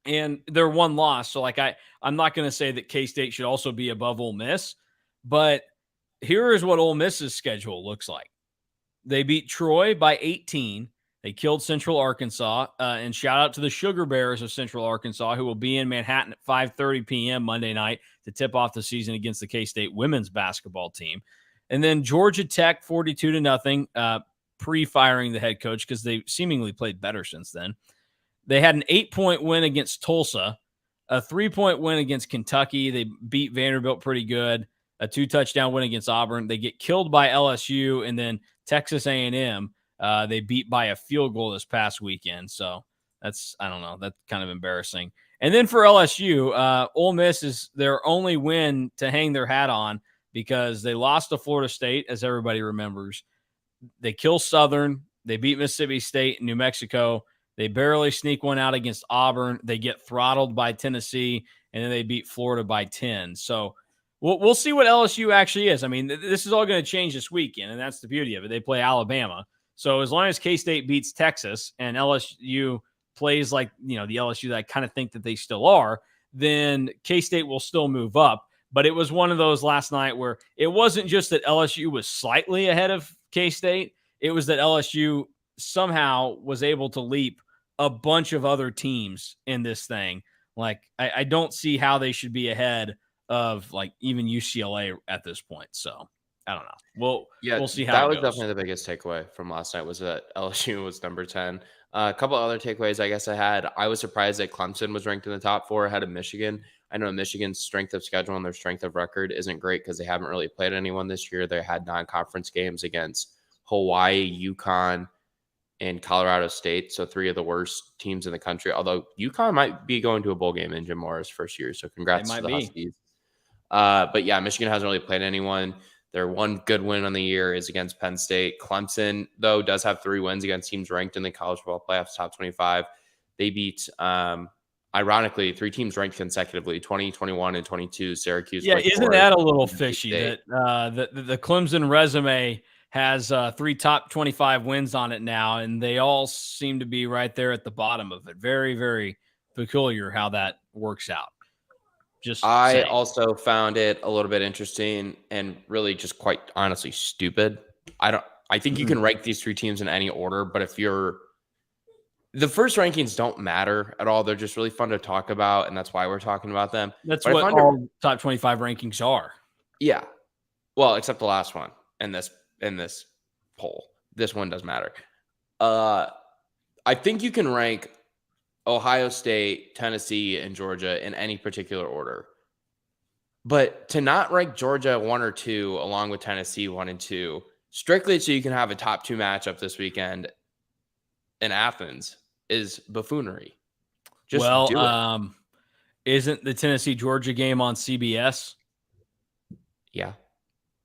S1: and they're one loss. So, like, I'm not going to say that K-State should also be above Ole Miss, but here is what Ole Miss's schedule looks like. They beat Troy by 18. They killed Central Arkansas, and shout out to the Sugar Bears of Central Arkansas, who will be in Manhattan at 5:30 p.m. Monday night to tip off the season against the K-State women's basketball team. And then Georgia Tech, 42-0, pre-firing the head coach because they seemingly played better since then. They had an 8-point win against Tulsa, a 3-point win against Kentucky. They beat Vanderbilt pretty good, a 2-touchdown win against Auburn. They get killed by LSU, and then Texas A&M. They beat by a field goal this past weekend. So that's kind of embarrassing. And then for LSU, Ole Miss is their only win to hang their hat on because they lost to Florida State, as everybody remembers. They kill Southern. They beat Mississippi State and New Mexico. They barely sneak one out against Auburn. They get throttled by Tennessee, and then they beat Florida by 10. So we'll see what LSU actually is. I mean, this is all going to change this weekend, and that's the beauty of it. They play Alabama. So as long as K-State beats Texas and LSU plays like, the LSU that I kind of think that they still are, then K-State will still move up. But it was one of those last night where it wasn't just that LSU was slightly ahead of K-State. It was that LSU somehow was able to leap a bunch of other teams in this thing. Like, I don't see how they should be ahead of, like, even UCLA at this point. So I don't know. We'll see how
S2: that
S1: it
S2: was
S1: goes.
S2: Definitely the biggest takeaway from last night was that LSU was number 10. A couple other takeaways I guess I had. I was surprised that Clemson was ranked in the top 4 ahead of Michigan. I know Michigan's strength of schedule and their strength of record isn't great because they haven't really played anyone this year. They had non-conference games against Hawaii, UConn, and Colorado State. So 3 of the worst teams in the country, although UConn might be going to a bowl game in Jim Mora's first year. So congrats to the Huskies. But yeah, Michigan hasn't really played anyone. Their one good win on the year is against Penn State. Clemson, though, does have 3 wins against teams ranked in the college football playoffs, top 25. They beat, ironically, 3 teams ranked consecutively, 20, 21, and 22. Syracuse.
S1: Yeah, isn't that a little fishy that the Clemson resume has 3 top 25 wins on it now, and they all seem to be right there at the bottom of it. Very, very peculiar how that works out.
S2: I also found it a little bit interesting and really just quite honestly stupid. I think you can rank these 3 teams in any order, but if the first rankings don't matter at all. They're just really fun to talk about, and that's why we're talking about them.
S1: That's what all top 25 rankings are.
S2: Yeah. Well, except the last one in this poll. This one does matter. I think you can rank Ohio State, Tennessee, and Georgia in any particular order. But to not rank Georgia 1 or 2 along with Tennessee 1 and 2, strictly so you can have a top 2 matchup this weekend in Athens is buffoonery. Do it.
S1: Isn't the Tennessee-Georgia game on CBS?
S2: Yeah.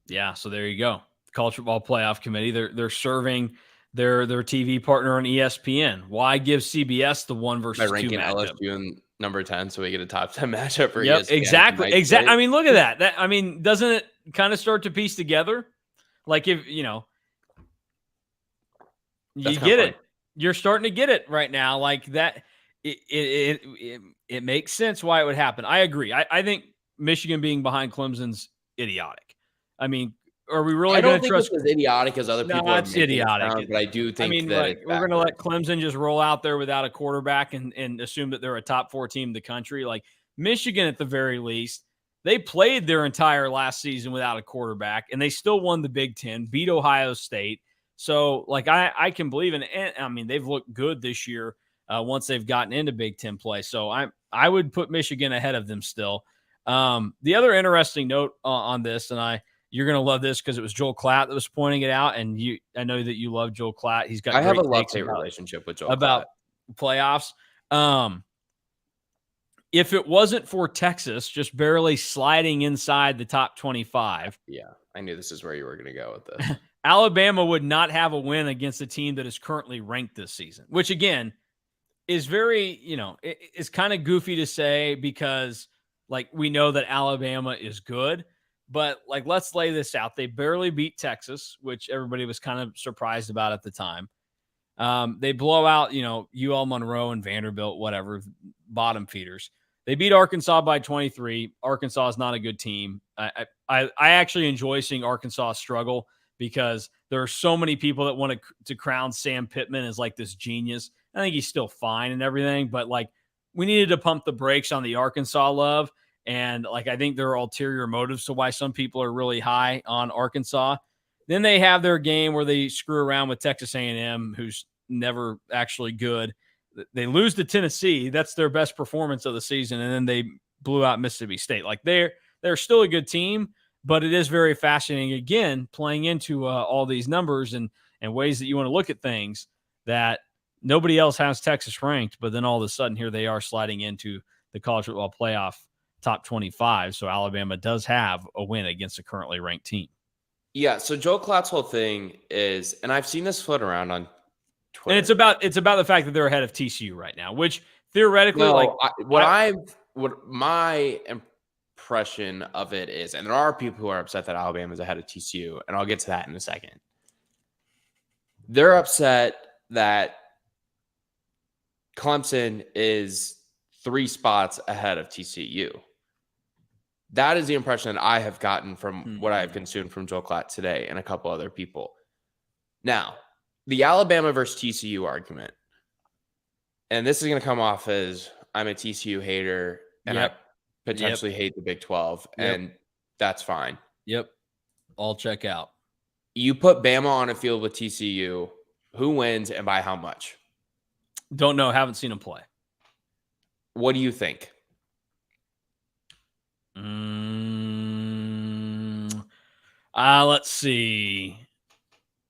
S1: Yeah, so there you go. College Football Playoff Committee, they're serving their TV partner on ESPN. Why give CBS the 1 versus 2 matchup?
S2: By ranking LSU in number 10 so we get a top 10 matchup for
S1: ESPN. Exactly. I mean, look at that. Doesn't it kind of start to piece together? Like, if, you get it. You're starting to get it right now. Like that, it makes sense why it would happen. I agree. I think Michigan being behind Clemson's idiotic. I mean, are we really going to trust?
S2: It's as idiotic as other people.
S1: No, it's idiotic.
S2: But I do think that
S1: we're going to let Clemson just roll out there without a quarterback and assume that they're a top 4 team in the country. Like Michigan, at the very least, they played their entire last season without a quarterback, and they still won the Big Ten, beat Ohio State. So, like, I can believe in it. I mean, they've looked good this year. once they've gotten into Big Ten play. So I would put Michigan ahead of them still. The other interesting note on this, and you're going to love this because it was Joel Klatt that was pointing it out, and I know that you love Joel Klatt. He's got
S2: I have
S1: great
S2: a
S1: takes
S2: love-hate relationship with Joel
S1: about
S2: Klatt.
S1: playoffs. If it wasn't for Texas just barely sliding inside the top 25.
S2: Yeah, I knew this is where you were going to go with this.
S1: Alabama would not have a win against a team that is currently ranked this season, which again is very, it's kind of goofy to say because like we know that Alabama is good, but like let's lay this out. They barely beat Texas, which everybody was kind of surprised about at the time. They blow out, UL Monroe and Vanderbilt, whatever, bottom feeders. They beat Arkansas by 23. Arkansas is not a good team. I actually enjoy seeing Arkansas struggle because there are so many people that want to crown Sam Pittman as like this genius. I think he's still fine and everything, but like we needed to pump the brakes on the Arkansas love. And like I think there are ulterior motives to why some people are really high on Arkansas. Then they have their game where they screw around with Texas A&M, who's never actually good. They lose to Tennessee. That's their best performance of the season. And then they blew out Mississippi State. Like they're still a good team, but it is very fascinating, again, playing into all these numbers and ways that you want to look at things that nobody else has Texas ranked. But then all of a sudden here they are sliding into the college football playoff top 25. So Alabama does have a win against a currently ranked team.
S2: Yeah. So Joel Klatt's whole thing is, and I've seen this float around on Twitter.
S1: And it's about the fact that they're ahead of TCU right now, which theoretically,
S2: what my impression of it is, and there are people who are upset that Alabama is ahead of TCU, and I'll get to that in a second. They're upset that Clemson is 3 spots ahead of TCU. That is the impression that I have gotten from what I have consumed from Joel Klatt today and a couple other people. Now, the Alabama versus TCU argument, and this is going to come off as I'm a TCU hater and I potentially hate the Big 12, and that's fine.
S1: Yep. All check out.
S2: You put Bama on a field with TCU, who wins and by how much?
S1: Don't know. Haven't seen them play.
S2: What do you think?
S1: Let's see.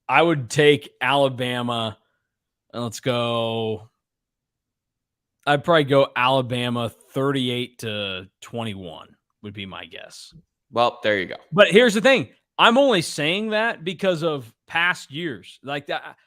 S1: I would take Alabama. Let's go. I'd probably go Alabama 38-21 would be my guess.
S2: Well, there you go.
S1: But here's the thing. I'm only saying that because of past years. Like that,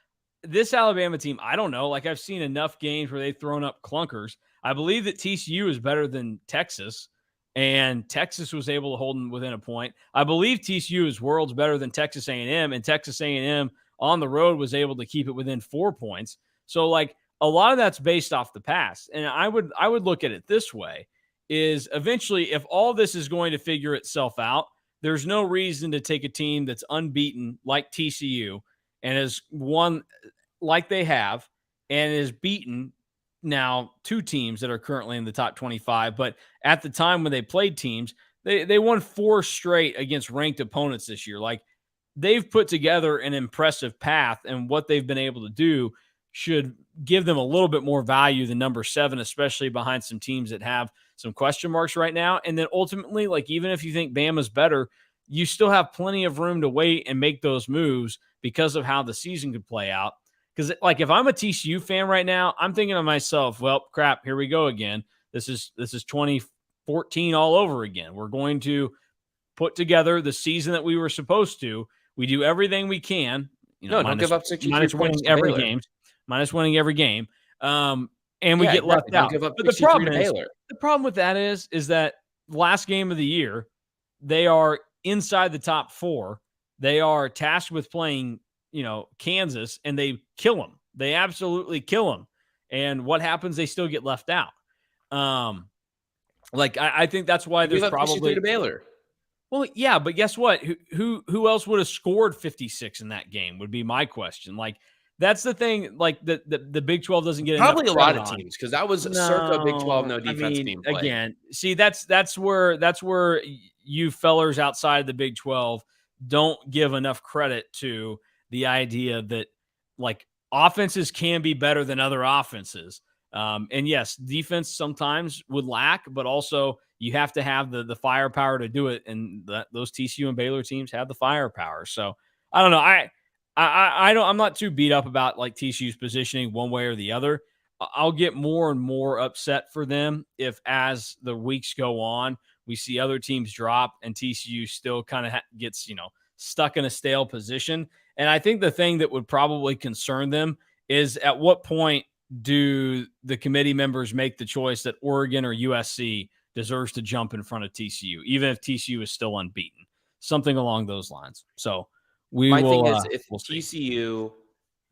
S1: this Alabama team, I don't know. Like I've seen enough games where they've thrown up clunkers. I believe that TCU is better than Texas, and Texas was able to hold them within a point. I believe TCU is worlds better than Texas A&M, and Texas A&M on the road was able to keep it within 4 points. So like a lot of that's based off the past. And I would look at it this way is eventually if all this is going to figure itself out, there's no reason to take a team that's unbeaten like TCU and has won like they have and is beaten now 2 teams that are currently in the top 25. But at the time when they played teams, they won 4 straight against ranked opponents this year. Like they've put together an impressive path, and what they've been able to do should give them a little bit more value than number 7, especially behind some teams that have some question marks right now. And then ultimately, like even if you think Bama's better, you still have plenty of room to wait and make those moves because of how the season could play out. Because like if I'm a TCU fan right now, I'm thinking to myself, well, crap, here we go again. This is 2014 all over again. We're going to put together the season that we were supposed to. We do everything we can.
S2: Don't give up 63 points
S1: minus winning every game. And we get left out.
S2: Give up
S1: but the problem with that is that last game of the year, they are inside the top 4. They are tasked with playing, Kansas, and they kill them. They absolutely kill them. And what happens? They still get left out. I think that's why there's probably
S2: to Baylor.
S1: Well, yeah, but guess what? Who else would have scored 56 in that game would be my question. Like that's the thing. Like the Big 12 doesn't get
S2: probably a lot of teams because that was circa Big 12 no defense team play.
S1: Again, see that's where you fellers outside the Big 12 don't give enough credit to the idea that like offenses can be better than other offenses. And yes, defense sometimes would lack, but also you have to have the firepower to do it. And those TCU and Baylor teams have the firepower. So I don't know. I don't. I'm not too beat up about like TCU's positioning one way or the other. I'll get more and more upset for them if, as the weeks go on, we see other teams drop and TCU still kind of gets stuck in a stale position. And I think the thing that would probably concern them is at what point do the committee members make the choice that Oregon or USC deserves to jump in front of TCU, even if TCU is still unbeaten, something along those lines. So
S2: My thing is, if
S1: we'll see.
S2: TCU,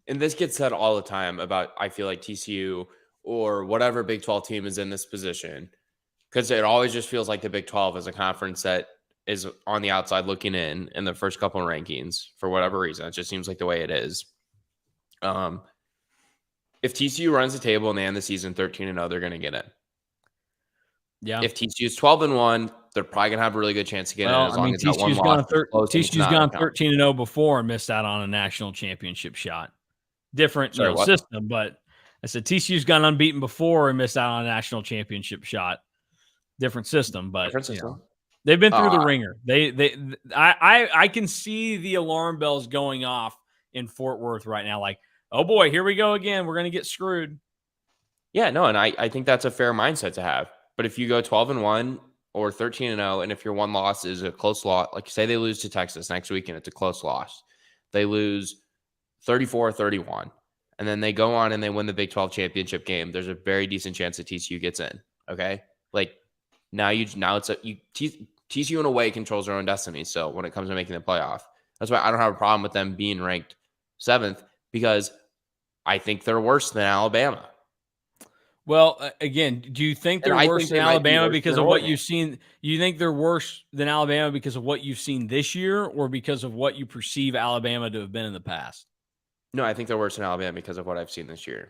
S2: and this gets said all the time about, I feel like TCU or whatever Big 12 team is in this position, because it always just feels like the Big 12 is a conference that is on the outside looking in the first couple of rankings for whatever reason. It just seems like the way it is. If TCU runs the table and they end the season 13-0, they're going to get in.
S1: Yeah.
S2: If TCU is 12-1, they're probably going to have a really good chance to get in as long as that one loss is close.
S1: TCU's gone 13-0 before and missed out on a national championship shot. Different system, but I said TCU's gone unbeaten before and missed out on a national championship shot. Different system, but they've been through the ringer. I can see the alarm bells going off in Fort Worth right now. Like, oh boy, here we go again. We're going to get screwed.
S2: Yeah, no, and I think that's a fair mindset to have. But if you go 12-1 or 13-0, and if your one loss is a close loss, like say they lose to Texas next week and it's a close loss, they lose 34-31, and then they go on and they win the Big 12 championship game, there's a very decent chance that TCU gets in. Okay, like TCU in a way controls their own destiny. So when it comes to making the playoff, that's why I don't have a problem with them being ranked 7th, because I think they're worse than Alabama.
S1: Well, again, do you think they're worse than Alabama because of what you've seen? You think they're worse than Alabama because of what you've seen this year, or because of what you perceive Alabama to have been in the past?
S2: No, I think they're worse than Alabama because of what I've seen this year.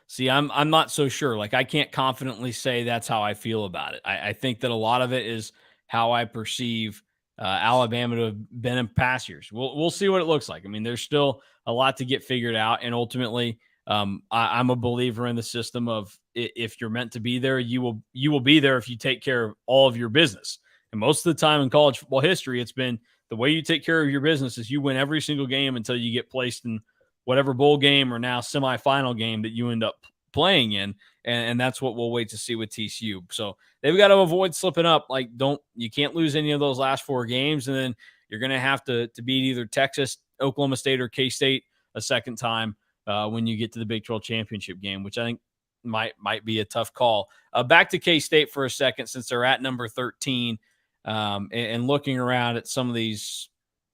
S1: See, I'm not so sure. Like, I can't confidently say that's how I feel about it. I think that a lot of it is how I perceive Alabama to have been in past years. We'll see what it looks like. I mean, there's still a lot to get figured out, and ultimately, I'm a believer in the system of if you're meant to be there, you will be there if you take care of all of your business. And most of the time in college football history, it's been the way you take care of your business is you win every single game until you get placed in whatever bowl game or now semifinal game that you end up playing in. And that's what we'll wait to see with TCU. So they've got to avoid slipping up. Like, you can't lose any of those last 4 games. And then you're going to have to beat either Texas, Oklahoma State, or K-State a second time when you get to the Big 12 championship game, which I think might be a tough call. Back to K-State for a second, since they're at number 13 and looking around at some of these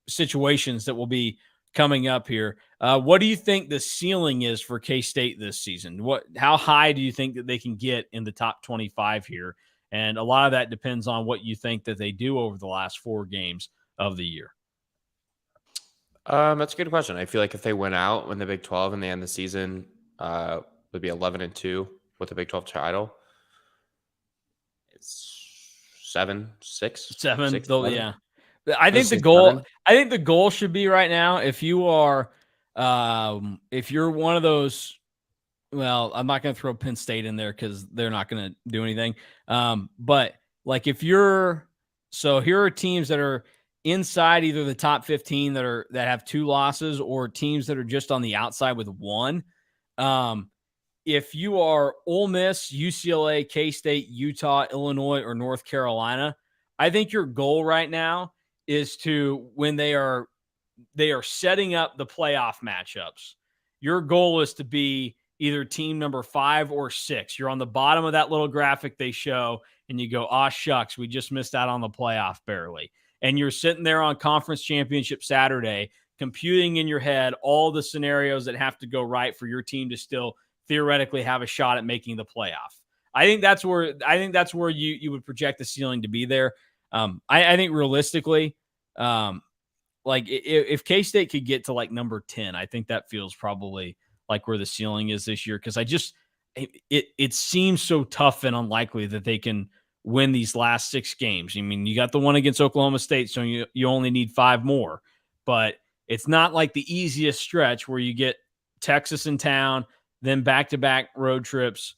S1: situations that will be coming up here. What do you think the ceiling is for K-State this season? How high do you think that they can get in the top 25 here? And a lot of that depends on what you think that they do over the last 4 games of the year.
S2: That's a good question. I feel like if they win out in the Big 12 and they end the season, would be 11-2 with the Big 12 title. It's 7, 6,
S1: 7.
S2: 6,
S1: Yeah. I think the goal should be right now, if you are, if you're one of those, well, I'm not going to throw Penn State in there because they're not going to do anything. But like here are teams that are inside either the top 15 that have 2 losses, or teams that are just on the outside with 1. If you are Ole Miss, UCLA, K-State, Utah, Illinois, or North Carolina, I think your goal right now is to, when they are setting up the playoff matchups, your goal is to be either team number 5 or 6. You're on the bottom of that little graphic they show, and you go, "Ah, shucks, we just missed out on the playoff barely." And you're sitting there on Conference Championship Saturday, computing in your head all the scenarios that have to go right for your team to still theoretically have a shot at making the playoff. I think that's where you would project the ceiling to be there. I think realistically, like if K-State could get to like number 10, I think that feels probably like where the ceiling is this year. Cause it seems so tough and unlikely that they can win these last 6 games. I mean, you got the one against Oklahoma State, so you only need 5 more, but it's not like the easiest stretch where you get Texas in town, then back-to-back road trips,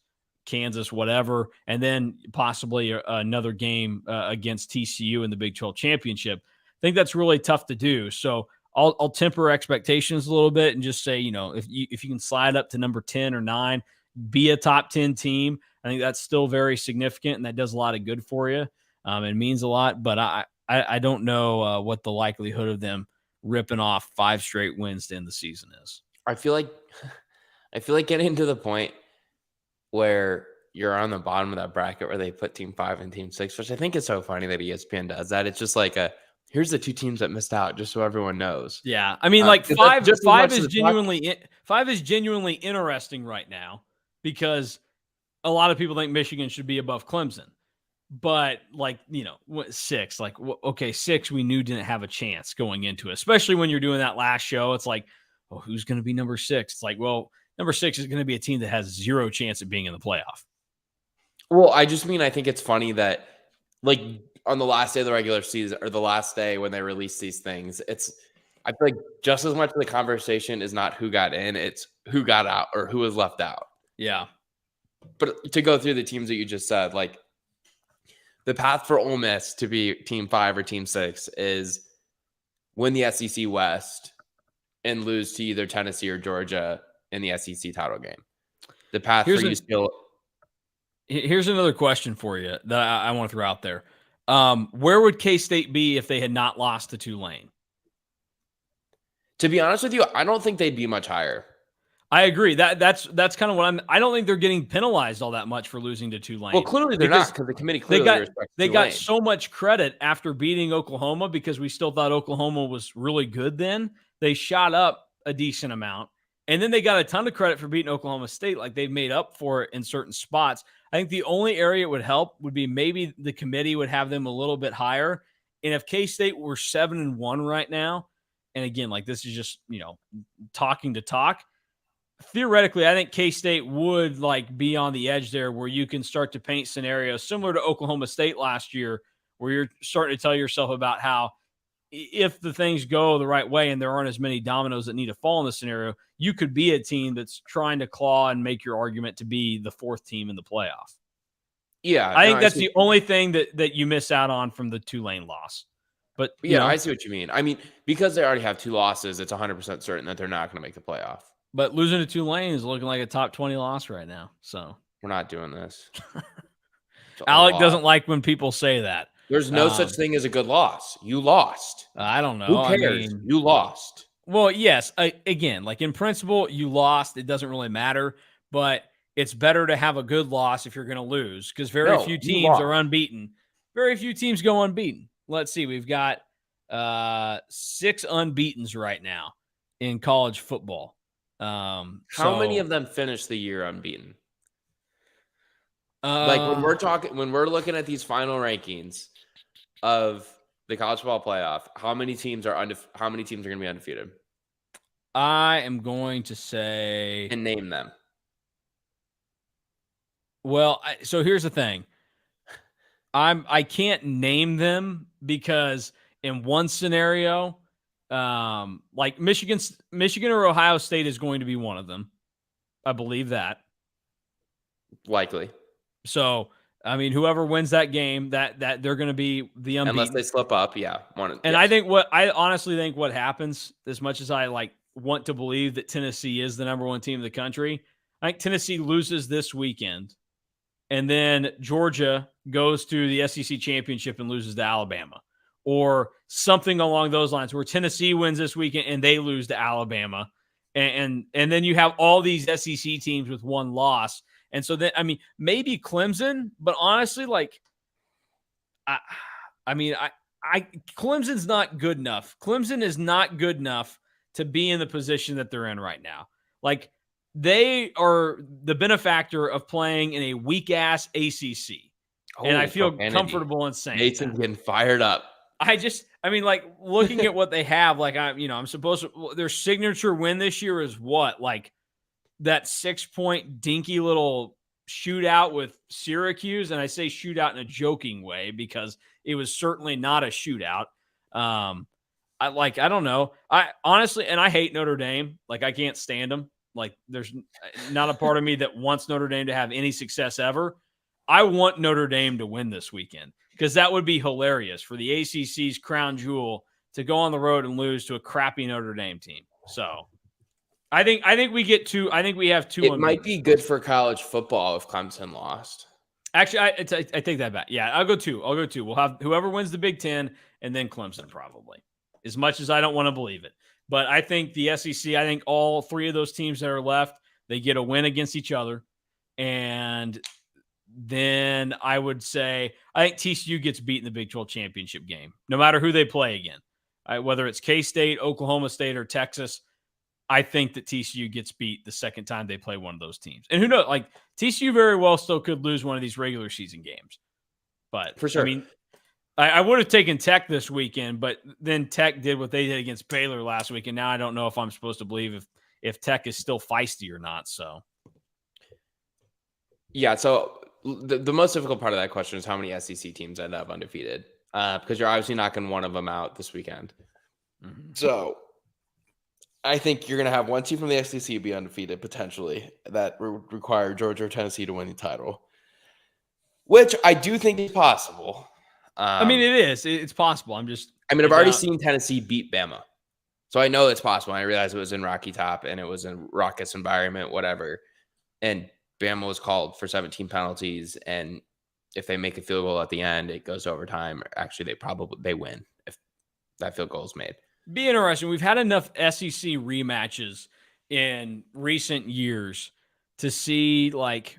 S1: Kansas, whatever, and then possibly another game against TCU in the Big 12 championship. I think that's really tough to do. So I'll temper expectations a little bit and just say, if you can slide up to number 10 or 9, be a top 10 team, I think that's still very significant, and that does a lot of good for you. It means a lot, but I don't know what the likelihood of them ripping off 5 straight wins to end the season is.
S2: I feel like getting to the point where you're on the bottom of that bracket where they put team 5 and team 6, which I think is so funny that ESPN does that. It's just like here's the 2 teams that missed out, just so everyone knows.
S1: Yeah, I mean, like five is genuinely interesting right now because a lot of people think Michigan should be above Clemson. But 6, okay, 6 we knew didn't have a chance going into it, especially when you're doing that last show. It's like, well, who's going to be number 6? It's like, well, number 6 is going to be a team that has 0 chance of being in the playoff.
S2: Well, I think it's funny that on the last day of the regular season or the last day when they release these things, I feel like just as much of the conversation is not who got in, it's who got out or who was left out.
S1: Yeah.
S2: But to go through the teams that you just said, the path for Ole Miss to be team 5 or team 6 is win the SEC West and lose to either Tennessee or Georgia in the SEC title game. The path for you still.
S1: Here's another question for you that I want to throw out there. Where would K-State be if they had not lost to Tulane?
S2: To be honest with you, I don't think they'd be much higher.
S1: I agree. That's kind of what I don't think they're getting penalized all that much for losing to Tulane.
S2: Well, clearly they're not, because the committee clearly
S1: they got so much credit after beating Oklahoma because we still thought Oklahoma was really good then. They shot up a decent amount. And then they got a ton of credit for beating Oklahoma State. Like, they've made up for it in certain spots. I think the only area it would help would be maybe the committee would have them a little bit higher. And if K-State were 7-1 right now, and again, this is just, talking to talk, theoretically, I think K-State would be on the edge there where you can start to paint scenarios similar to Oklahoma State last year, where you're starting to tell yourself about how if the things go the right way and there aren't as many dominoes that need to fall in the scenario, you could be a team that's trying to claw and make your argument to be the 4th team in the playoff.
S2: Yeah.
S1: I think that's the only thing that you miss out on from the Tulane loss. But
S2: yeah, I see what you mean. I mean, because they already have 2 losses, it's 100% certain that they're not going to make the playoff.
S1: But losing to Tulane is looking like a top 20 loss right now. So
S2: we're not doing this.
S1: Alec doesn't like when people say that.
S2: There's no such thing as a good loss. You lost.
S1: I don't know.
S2: Who cares? You lost.
S1: Well, yes. Again, in principle, you lost. It doesn't really matter. But it's better to have a good loss if you're going to lose, because very few teams are unbeaten. Very few teams go unbeaten. Let's see. We've got 6 unbeatens right now in college football.
S2: How many of them finish the year unbeaten? When we're looking at these final rankings of the college football playoff, how many teams are going to be undefeated?
S1: I am going to say,
S2: and name them.
S1: Well, so here's the thing. I can't name them because in one scenario, Michigan or Ohio State is going to be one of them. I believe that.
S2: Likely.
S1: So, I mean, whoever wins that game, that they're going to be the unbeaten.
S2: Unless they slip up, yeah.
S1: I honestly think what happens, as much as I want to believe that Tennessee is the number 1 team in the country, I think Tennessee loses this weekend, and then Georgia goes to the SEC championship and loses to Alabama, or something along those lines, where Tennessee wins this weekend and they lose to Alabama, and then you have all these SEC teams with 1 loss. And so then, I mean, maybe Clemson, but honestly, Clemson's not good enough. Clemson is not good enough to be in the position that they're in right now. They are the benefactor of playing in a weak-ass ACC. And I feel comfortable in saying
S2: Mason's getting fired up.
S1: Looking at what they have, I'm supposed to, their signature win this year is what? That 6-point dinky little shootout with Syracuse. And I say shootout in a joking way because it was certainly not a shootout. I don't know. I honestly, and I hate Notre Dame. I can't stand them. Like, there's not a part of me that wants Notre Dame to have any success ever. I want Notre Dame to win this weekend because that would be hilarious for the ACC's crown jewel to go on the road and lose to a crappy Notre Dame team. So I think we get two. I think we have two.
S2: It might be good for college football if Clemson lost.
S1: Actually, I take that back. Yeah, I'll go two. We'll have whoever wins the Big Ten and then Clemson probably. As much as I don't want to believe it. But I think the SEC, I think all three of those teams that are left, they get a win against each other. And then I would say I think TCU gets beat in the Big 12 championship game, no matter who they play again. Whether it's K-State, Oklahoma State, or Texas, I think that TCU gets beat the second time they play one of those teams. And who knows, like TCU very well still could lose one of these regular season games. But
S2: for sure.
S1: I mean, I would have taken Tech this weekend, but then Tech did what they did against Baylor last week, and now I don't know if I'm supposed to believe if Tech is still feisty or not. So,
S2: yeah. So the most difficult part of that question is how many SEC teams end up undefeated, because you're obviously knocking one of them out this weekend. Mm-hmm. So I think you're going to have one team from the SEC be undefeated potentially that would require Georgia or Tennessee to win the title, which I do think is possible.
S1: I mean, it is. It's possible.
S2: I've already seen Tennessee beat Bama. So I know it's possible. I realized it was in Rocky Top and it was in raucous environment, whatever. And Bama was called for 17 penalties. And if they make a field goal at the end, it goes to overtime. Actually, they win if that field goal is made.
S1: Be interesting. We've had enough SEC rematches in recent years to see like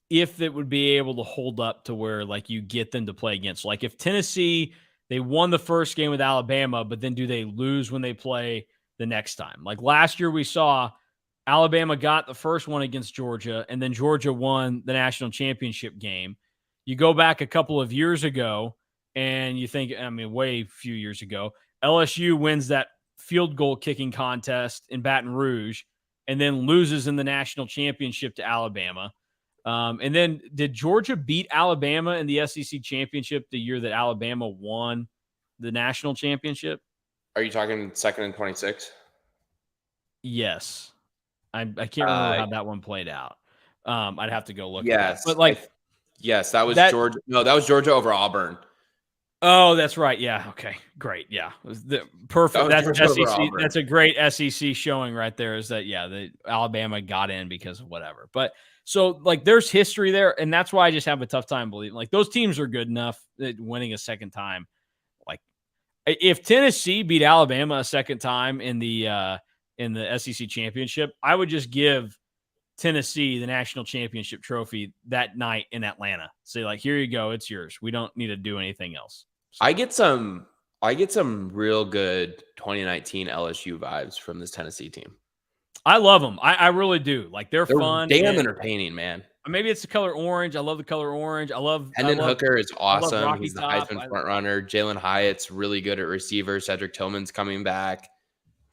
S1: if it would be able to hold up to where like you get them to play against. Like if Tennessee, they won the first game with Alabama, but then do they lose when they play the next time? Like last year we saw Alabama got the first one against Georgia, and then Georgia won the national championship game. You go back a couple of years ago, and you think, way few years ago, LSU wins that field goal kicking contest in Baton Rouge and then loses in the national championship to Alabama. And then did Georgia beat Alabama in the SEC championship the year that Alabama won the national championship?
S2: Are you talking 2nd and 26?
S1: Yes. I can't remember how that one played out. I'd have to go look at that. But
S2: yes, that was Georgia. No, that was Georgia over Auburn.
S1: Oh, that's right. Yeah. Okay. Great. Yeah. Perfect. That's SEC. That's a great SEC showing right there. Is that the Alabama got in because of whatever. But so like there's history there, and that's why I just have a tough time believing like those teams are good enough that winning a second time. Like if Tennessee beat Alabama a second time in the SEC championship, I would just give Tennessee the national championship trophy that night in Atlanta. Say like, here you go, it's yours. We don't need to do anything else. So.
S2: I get some real good 2019 LSU vibes from this Tennessee team.
S1: I love them. I really do. Like they're fun.
S2: Damn entertaining, man.
S1: Maybe it's the color orange. I love the color orange.
S2: Hendon Hooker is awesome. He's the Heisman front runner. Jalen Hyatt's really good at receiver. Cedric Tillman's coming back.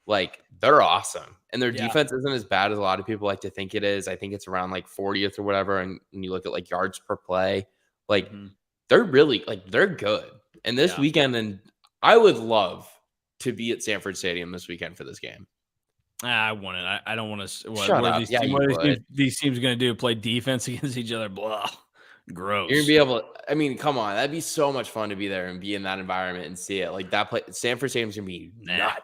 S2: Like they're awesome. And their defense isn't as bad as a lot of people like to think it is. I think it's around like 40th or whatever. And when you look at like yards per play, like they're really they're good. And this weekend, and I would love to be at Sanford Stadium this weekend for this game.
S1: I want it. I don't want to.
S2: What
S1: are these teams going to do? Play defense against each other? Blah. Gross.
S2: You're going to be able to, come on. That'd be so much fun to be there and be in that environment and see it. Like that play, Sanford Stadium's going to be nuts.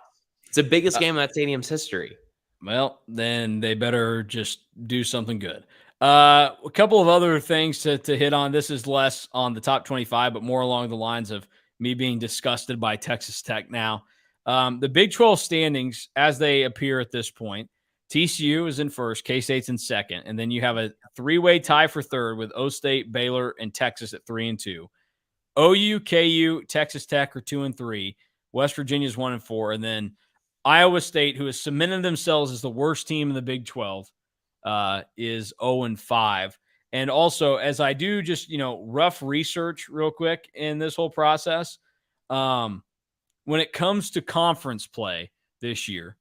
S2: It's the biggest game in that stadium's history.
S1: Well, then they better just do something good. A couple of other things to hit on. This is less on the top 25, but more along the lines of me being disgusted by Texas Tech now. The Big 12 standings, as they appear at this point, TCU is in first, K-State's in second, and then you have a three-way tie for third with O State, Baylor, and Texas at 3 and 2. OU, KU, Texas Tech are 2 and 3. West Virginia's 1 and 4, and then Iowa State, who has cemented themselves as the worst team in the Big 12, is 0 and 5. And also, as I do just rough research real quick in this whole process, when it comes to conference play this year,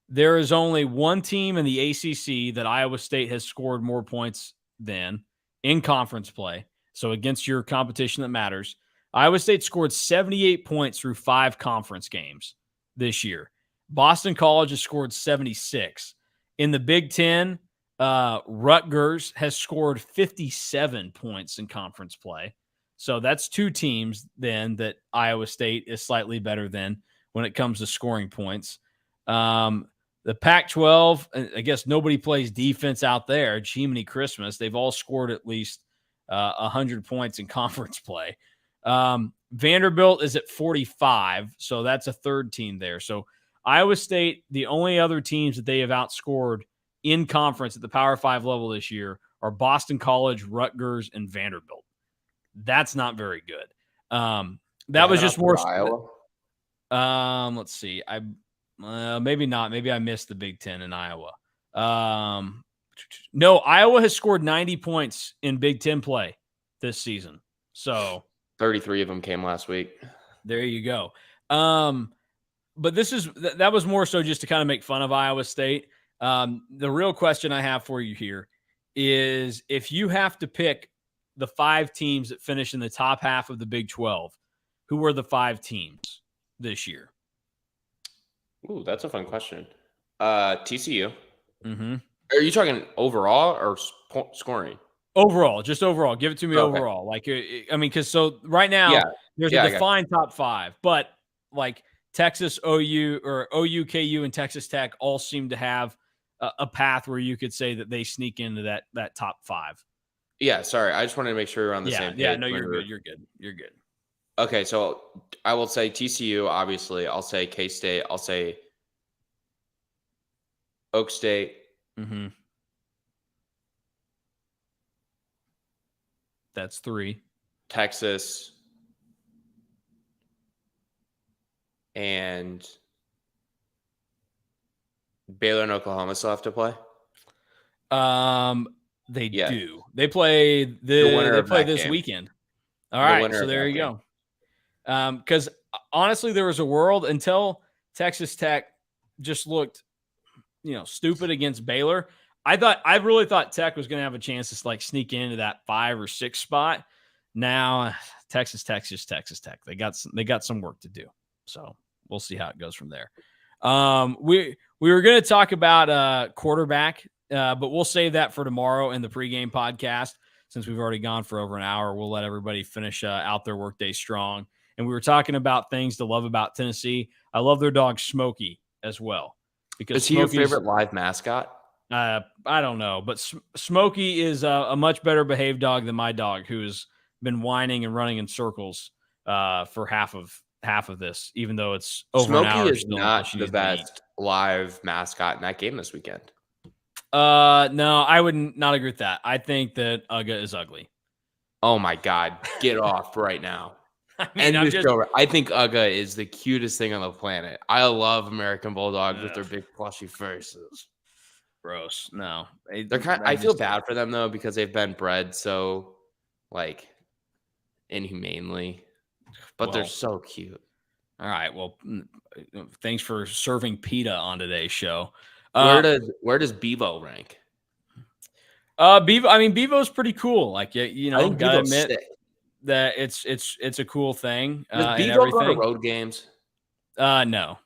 S1: there is only one team in the ACC that Iowa State has scored more points than in conference play. So against your competition that matters, Iowa State scored 78 points through 5 conference games this year. Boston College has scored 76. In the Big Ten, Rutgers has scored 57 points in conference play. So that's two teams then that Iowa State is slightly better than when it comes to scoring points. The Pac-12, I guess nobody plays defense out there. Jiminy Christmas. They've all scored at least 100 points in conference play. Vanderbilt is at 45, so that's a third team there. So Iowa State, the only other teams that they have outscored in conference at the Power 5 level this year are Boston College, Rutgers, and Vanderbilt. That's not very good. That was just more
S2: Iowa.
S1: Let's see. Maybe not. Maybe I missed the Big Ten in Iowa. No, Iowa has scored 90 points in Big Ten play this season. So
S2: 33 of them came last week.
S1: There you go. But that was more so just to kind of make fun of Iowa State. The real question I have for you here is if you have to pick the 5 teams that finish in the top half of the Big 12, who are the 5 teams this year?
S2: Ooh, that's a fun question. TCU.
S1: Mm-hmm.
S2: Are you talking overall or scoring?
S1: Overall, just overall. Give it to me overall. Like, I mean, because so right now there's a defined top 5, but like Texas, OU, or OU, KU, and Texas Tech all seem to have a path where you could say that they sneak into that top 5.
S2: Yeah, sorry. I just wanted to make sure we're on the same page.
S1: Yeah, no, you're good. You're good.
S2: Okay, so I will say TCU, obviously. I'll say K-State. I'll say Oak State.
S1: Mm-hmm. That's 3.
S2: Texas. And Baylor and Oklahoma still have to play?
S1: They do. They play this weekend. All right, so there you go. Because honestly, there was a world until Texas Tech just looked, stupid against Baylor. I really thought Tech was going to have a chance to like sneak into that 5 or 6 spot. Now Texas Tech. They got some work to do. So we'll see how it goes from there. We were going to talk about quarterback, but we'll save that for tomorrow in the pregame podcast. Since we've already gone for over an hour, we'll let everybody finish out their workday strong. And we were talking about things to love about Tennessee. I love their dog Smokey as well. Because
S2: is he your favorite live mascot?
S1: I don't know, but Smokey is a much better behaved dog than my dog, who has been whining and running in circles for half of this, even though it's over
S2: Smokey
S1: an hour.
S2: Is not the best live mascot in that game this weekend.
S1: No, I would not agree with that. I think that Uga is ugly.
S2: Oh my God, get off right now. I think Uga is the cutest thing on the planet. I love American Bulldogs with their big plushy faces.
S1: Gross. No,
S2: I feel bad for them though, because they've been bred so like inhumanely, but they're so cute.
S1: All right. Well, thanks for serving PETA on today's show.
S2: Where does Bevo rank?
S1: Bevo's pretty cool. Like, gotta admit that it's a cool thing.
S2: Does Bevo go to road games?
S1: No.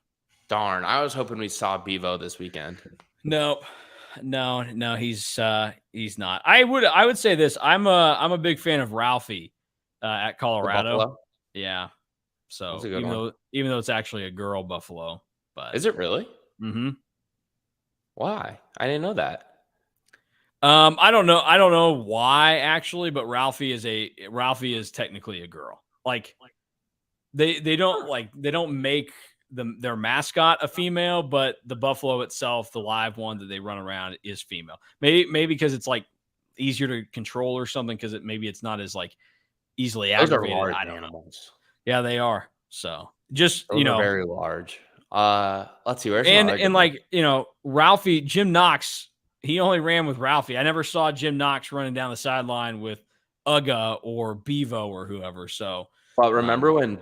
S2: Darn, I was hoping we saw Bevo this weekend.
S1: No, he's not. I would say this. I'm a big fan of Ralphie at Colorado. Yeah. So even though it's actually a girl buffalo, but
S2: is it really?
S1: Mm-hmm.
S2: Why? I didn't know that.
S1: I don't know why actually, but Ralphie is technically a girl. Like they don't make their mascot a female, but the buffalo itself, the live one that they run around, is female. Maybe because it's like easier to control or something, because it's not as like easily aggravated.
S2: Those are large
S1: I don't
S2: animals.
S1: know. Yeah, they are. So just
S2: those are very large. Let's see.
S1: Ralphie, Jim Knox, he only ran with Ralphie. I never saw Jim Knox running down the sideline with Uga or Bevo or whoever. So,
S2: but remember when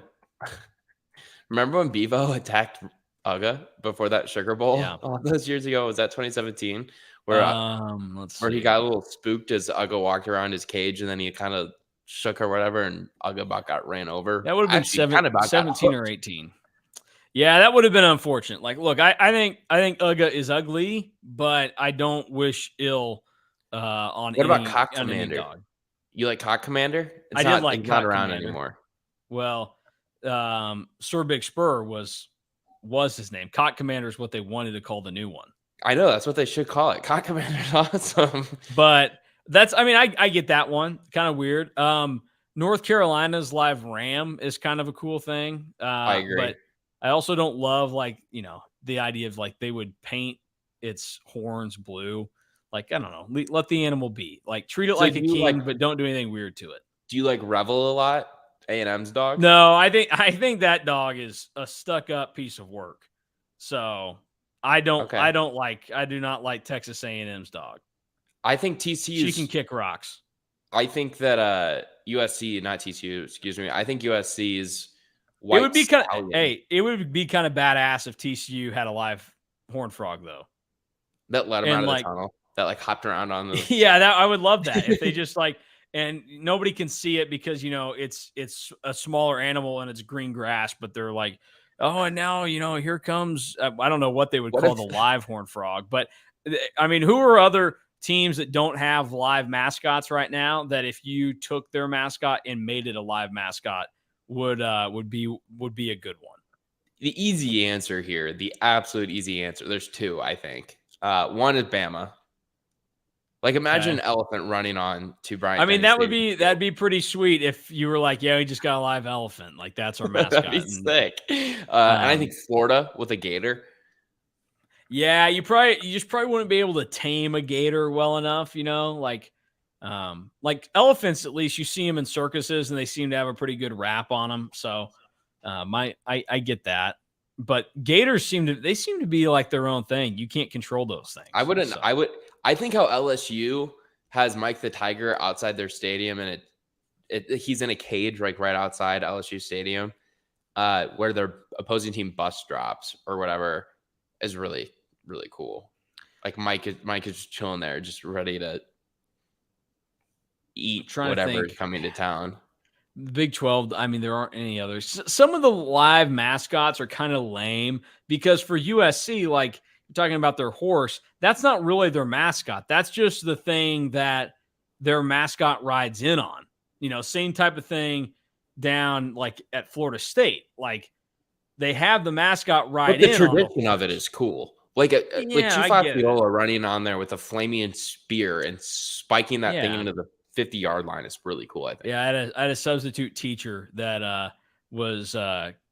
S2: Bevo attacked Uga before that Sugar Bowl all those years ago? Was that 2017? Where he got a little spooked as Uga walked around his cage, and then he kind of shook or whatever, and Uga got ran over.
S1: That would have been 17 or 18. Yeah, that would have been unfortunate. Like, look, I think Uga is ugly, but I don't wish ill on
S2: What about Cock
S1: any
S2: Commander?
S1: dog.
S2: You like Cock Commander?
S1: I did like
S2: It's not
S1: Cock
S2: around
S1: Commander.
S2: anymore.
S1: Well, Sir Big Spur was his name. Cock Commander is what they wanted to call the new one.
S2: I know that's what they should call it. Cock Commander's awesome.
S1: But I get that one. Kind of weird. North Carolina's live ram is kind of a cool thing.
S2: I agree.
S1: But I also don't love the idea of like they would paint its horns blue. Like, I don't know, let the animal be. Like, treat it
S2: So
S1: like a
S2: do you
S1: king, but don't do anything weird to it.
S2: do you like Revel a lot? A&M's dog?
S1: No, I think that dog is a stuck up piece of work. So I
S2: Okay.
S1: do not like Texas A&M's dog.
S2: I think
S1: She can
S2: TCU's
S1: kick rocks.
S2: I think that USC, not TCU, excuse me. I think USC's
S1: It would
S2: White
S1: be
S2: Stallion
S1: it would be kind of badass if TCU had a live horned frog though.
S2: that let him out
S1: And
S2: of the
S1: like,
S2: tunnel, that like hopped around on the
S1: yeah, that I would love that if they just like, and nobody can see it because it's a smaller animal and it's green grass, but they're like, oh, and now here comes I don't know what they would
S2: what
S1: call
S2: if
S1: the live horned frog, but I mean, who are other teams that don't have live mascots right now that if you took their mascot and made it a live mascot would be a good one?
S2: the easy answer here, the absolute easy answer. There's two, I think. One is Bama. Like imagine
S1: Okay.
S2: an elephant running on to
S1: I
S2: Bryant
S1: mean,
S2: Denny Stadium.
S1: that'd be pretty sweet if you were like, yeah, we just got a live elephant. Like that's our
S2: That'd be
S1: mascot.
S2: sick. And I
S1: Um,
S2: think Florida with a gator.
S1: yeah, you just probably wouldn't be able to tame a gator well enough, like elephants, at least you see them in circuses and they seem to have a pretty good rap on them. So, I get that, but gators seem to be like their own thing. You can't control those
S2: I
S1: things.
S2: wouldn't.
S1: So,
S2: I think how LSU has Mike the Tiger outside their stadium, and he's in a cage like right outside LSU Stadium, where their opposing team bus drops or whatever, is really really cool. Like Mike is just chilling there, just ready to eat
S1: trying to
S2: whatever is
S1: think.
S2: coming to town.
S1: The Big 12, I mean, there aren't any others. Some of the live mascots are kind of lame because for USC, like you're talking about their horse, that's not really their mascot. That's just the thing that their mascot rides in on. Same type of thing down like at Florida State. Like they have the mascot
S2: But
S1: ride
S2: the
S1: in on the
S2: tradition of it
S1: horse.
S2: is cool. Like
S1: Yeah, I get it.
S2: Tufafiola running on there with a flaming spear and spiking that thing
S1: Yeah.
S2: into the 50-yard line is really cool, I think.
S1: Yeah, I had a substitute teacher that was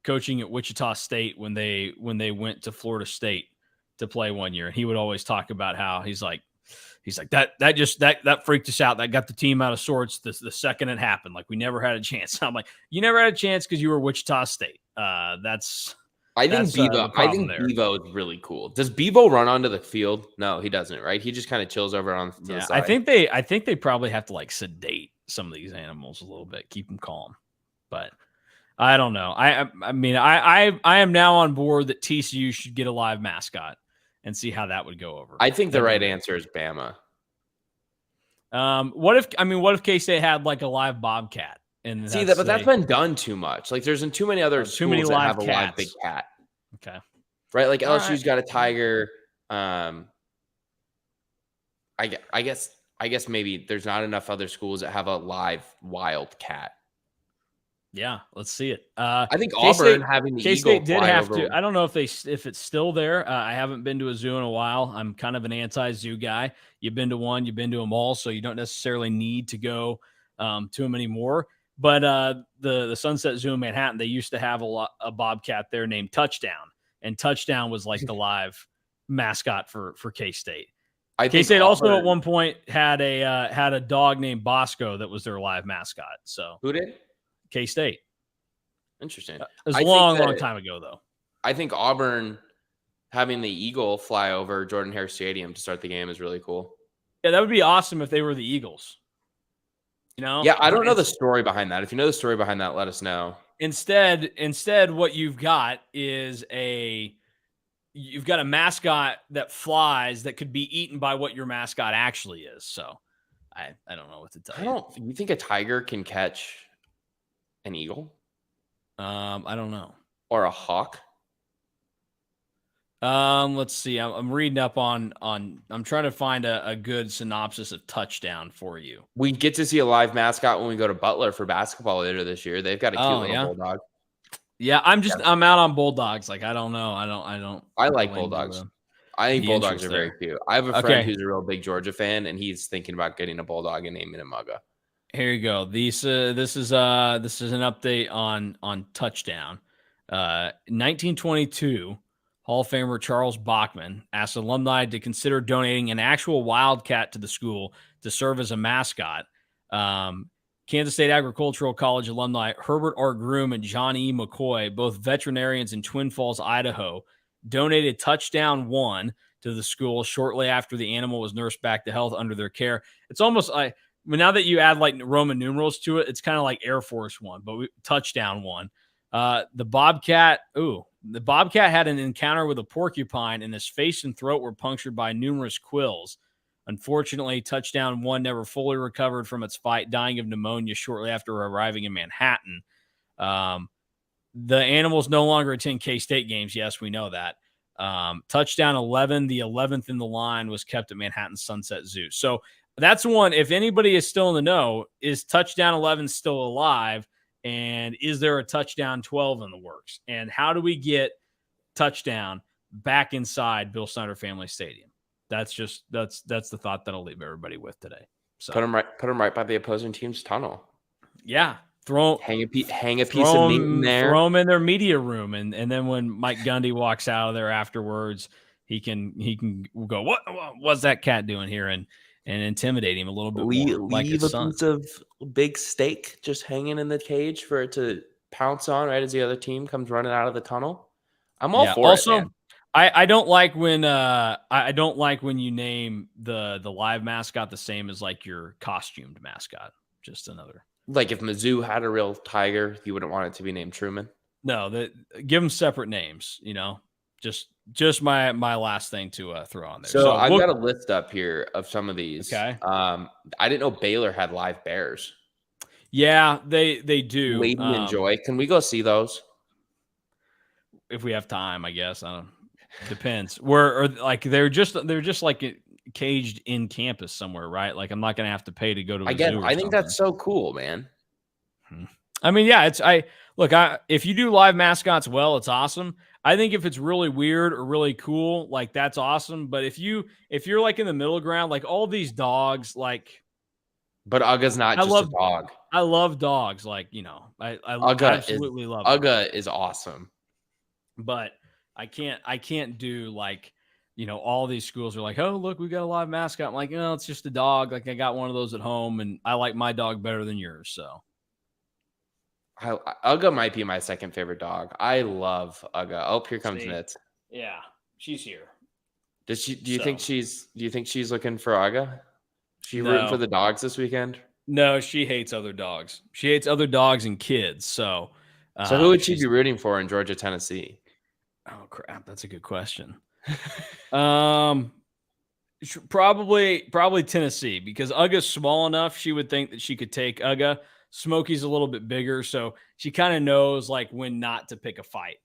S1: coaching at Wichita State when they went to Florida State to play one year, and he would always talk about how he's like that freaked us out. That got the team out of sorts the second it happened. Like we never had a chance. I'm like, you never had a chance because you were Wichita State. That's the
S2: I
S1: problem
S2: think
S1: there.
S2: Bevo is really cool. Does Bevo run onto the field? No, he doesn't, right? He just kind of chills over on to the
S1: Yeah,
S2: side.
S1: I think they probably have to like sedate some of these animals a little bit, keep them calm, but. I don't know. I mean, I am now on board that TCU should get a live mascot and see how that would go over.
S2: I think the
S1: That'd be
S2: right
S1: really
S2: answer is Bama.
S1: What if K-State had like a live bobcat and
S2: See that, but that's been done too much. Like there's too many other
S1: too many
S2: schools that
S1: live
S2: have a live big
S1: cats.
S2: cat,
S1: Okay.
S2: right? Like
S1: All
S2: LSU's
S1: right.
S2: got a tiger. I guess maybe there's not enough other schools that have a live wild cat.
S1: Yeah, let's see it.
S2: I think
S1: K-State,
S2: Auburn having the
S1: K-State
S2: eagle
S1: did
S2: fly
S1: have
S2: over.
S1: to. I don't know if it's still there. I haven't been to a zoo in a while. I'm kind of an anti-zoo guy. You've been to one, you've been to them all, so you don't necessarily need to go to them anymore. But the Sunset Zoo in Manhattan, they used to have a bobcat there named Touchdown, and Touchdown was like the live mascot for K-State.
S2: I think
S1: K-State also at
S2: Auburn-
S1: one point had a dog named Bosco that was their live mascot. So
S2: Who did?
S1: K-State.
S2: Interesting.
S1: It was
S2: I
S1: a
S2: think
S1: long time ago, though.
S2: I think Auburn having the eagle fly over Jordan Hare Stadium to start the game is really cool.
S1: Yeah, that would be awesome if they were the Eagles.
S2: Yeah, I don't know the story behind that. If you know the story behind that, let us know.
S1: Instead, what you've got is you've got a mascot that flies that could be eaten by what your mascot actually is. So I don't know what to tell you.
S2: You think a tiger can catch an eagle?
S1: I don't know.
S2: Or a hawk?
S1: Let's see. I'm reading up on. I'm trying to find a good synopsis of touchdown for you.
S2: We get to see a live mascot when we go to Butler for basketball later this year. They've got a cute little bulldog.
S1: Yeah, I'm out on bulldogs. Like I don't know. I don't.
S2: I like bulldogs. I think bulldogs are very cute. I have a friend who's a real big Georgia fan, and he's thinking about getting a bulldog and naming him Mugga.
S1: Here you go. This is an update on touchdown. 1922, Hall of Famer Charles Bachman asked alumni to consider donating an actual wildcat to the school to serve as a mascot. Kansas State Agricultural College alumni Herbert R. Groom and John E. McCoy, both veterinarians in Twin Falls, Idaho, donated Touchdown 1 to the school shortly after the animal was nursed back to health under their care. It's almost like, now that you add like Roman numerals to it, it's kind of like Air Force 1, but Touchdown 1. The Bobcat had an encounter with a porcupine, and his face and throat were punctured by numerous quills. Unfortunately, Touchdown 1 never fully recovered from its fight, dying of pneumonia shortly after arriving in Manhattan. The animals no longer attend K-State games. Yes, we know that. Touchdown 11, the 11th in the line, was kept at Manhattan Sunset Zoo. So that's one. If anybody is still in the know, is Touchdown 11 still alive? And is there a Touchdown 12 in the works? And how do we get Touchdown back inside Bill Snyder Family Stadium? That's the thought that I'll leave everybody with today. So
S2: put him right by the opposing team's tunnel.
S1: Yeah.
S2: Hang a piece of meat in there.
S1: Throw them in their media room, and then when Mike Gundy walks out of there afterwards, he can go, what's that cat doing here, and intimidate him a little bit more.
S2: Leave a piece of big steak just hanging in the cage for it to pounce on right as the other team comes running out of the tunnel. I'm all for it. Man.
S1: I don't like when you name the live mascot the same as like your costumed mascot. Just another.
S2: Like if Mizzou had a real tiger, you wouldn't want it to be named Truman.
S1: No, give them separate names. Just my last thing to throw on there.
S2: So I've got a list up here of some of these.
S1: Okay.
S2: I didn't know Baylor had live bears.
S1: Yeah, they do.
S2: Lady and Joy. Can we go see those?
S1: If we have time, I guess. I don't. Depends. They're just like caged in campus somewhere, right? Like I'm not gonna have to pay to go to.
S2: I think that's so cool, man.
S1: I mean, yeah, if you do live mascots well, it's awesome. I think if it's really weird or really cool, like that's awesome. But if you're like in the middle ground, like all these dogs, like.
S2: But Ugga's not just a dog.
S1: I love dogs, like I absolutely love.
S2: Ugga is awesome.
S1: But I can't do like, all these schools are like, oh, look, we got a live mascot. I'm like, it's just a dog. Like I got one of those at home and I like my dog better than yours. So
S2: Ugga might be my second favorite dog. I love Ugga. Oh, here comes Nitz.
S1: Yeah, she's here.
S2: Do you think she's looking for Ugga? She rooting for the dogs this weekend?
S1: No, she hates other dogs. She hates other dogs and kids. So
S2: who would she be rooting for in Georgia, Tennessee?
S1: Oh crap, that's a good question. Probably Tennessee, because Ugga's small enough. She would think that she could take Ugga. Smokey's a little bit bigger, so she kind of knows like when not to pick a fight.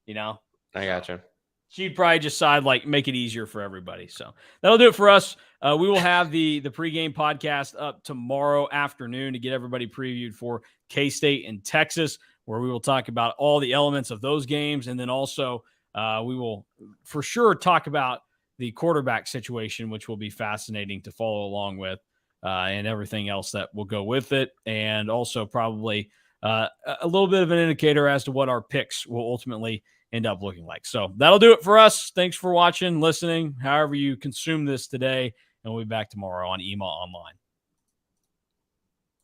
S2: I gotcha.
S1: She'd probably decide like make it easier for everybody. So that'll do it for us. We will have the pregame podcast up tomorrow afternoon to get everybody previewed for K-State and Texas, where we will talk about all the elements of those games. And then also we will for sure talk about the quarterback situation, which will be fascinating to follow along with, and everything else that will go with it. And also probably a little bit of an indicator as to what our picks will ultimately end up looking like. So that'll do it for us. Thanks for watching, listening, however you consume this today. And we'll be back tomorrow on EMA Online.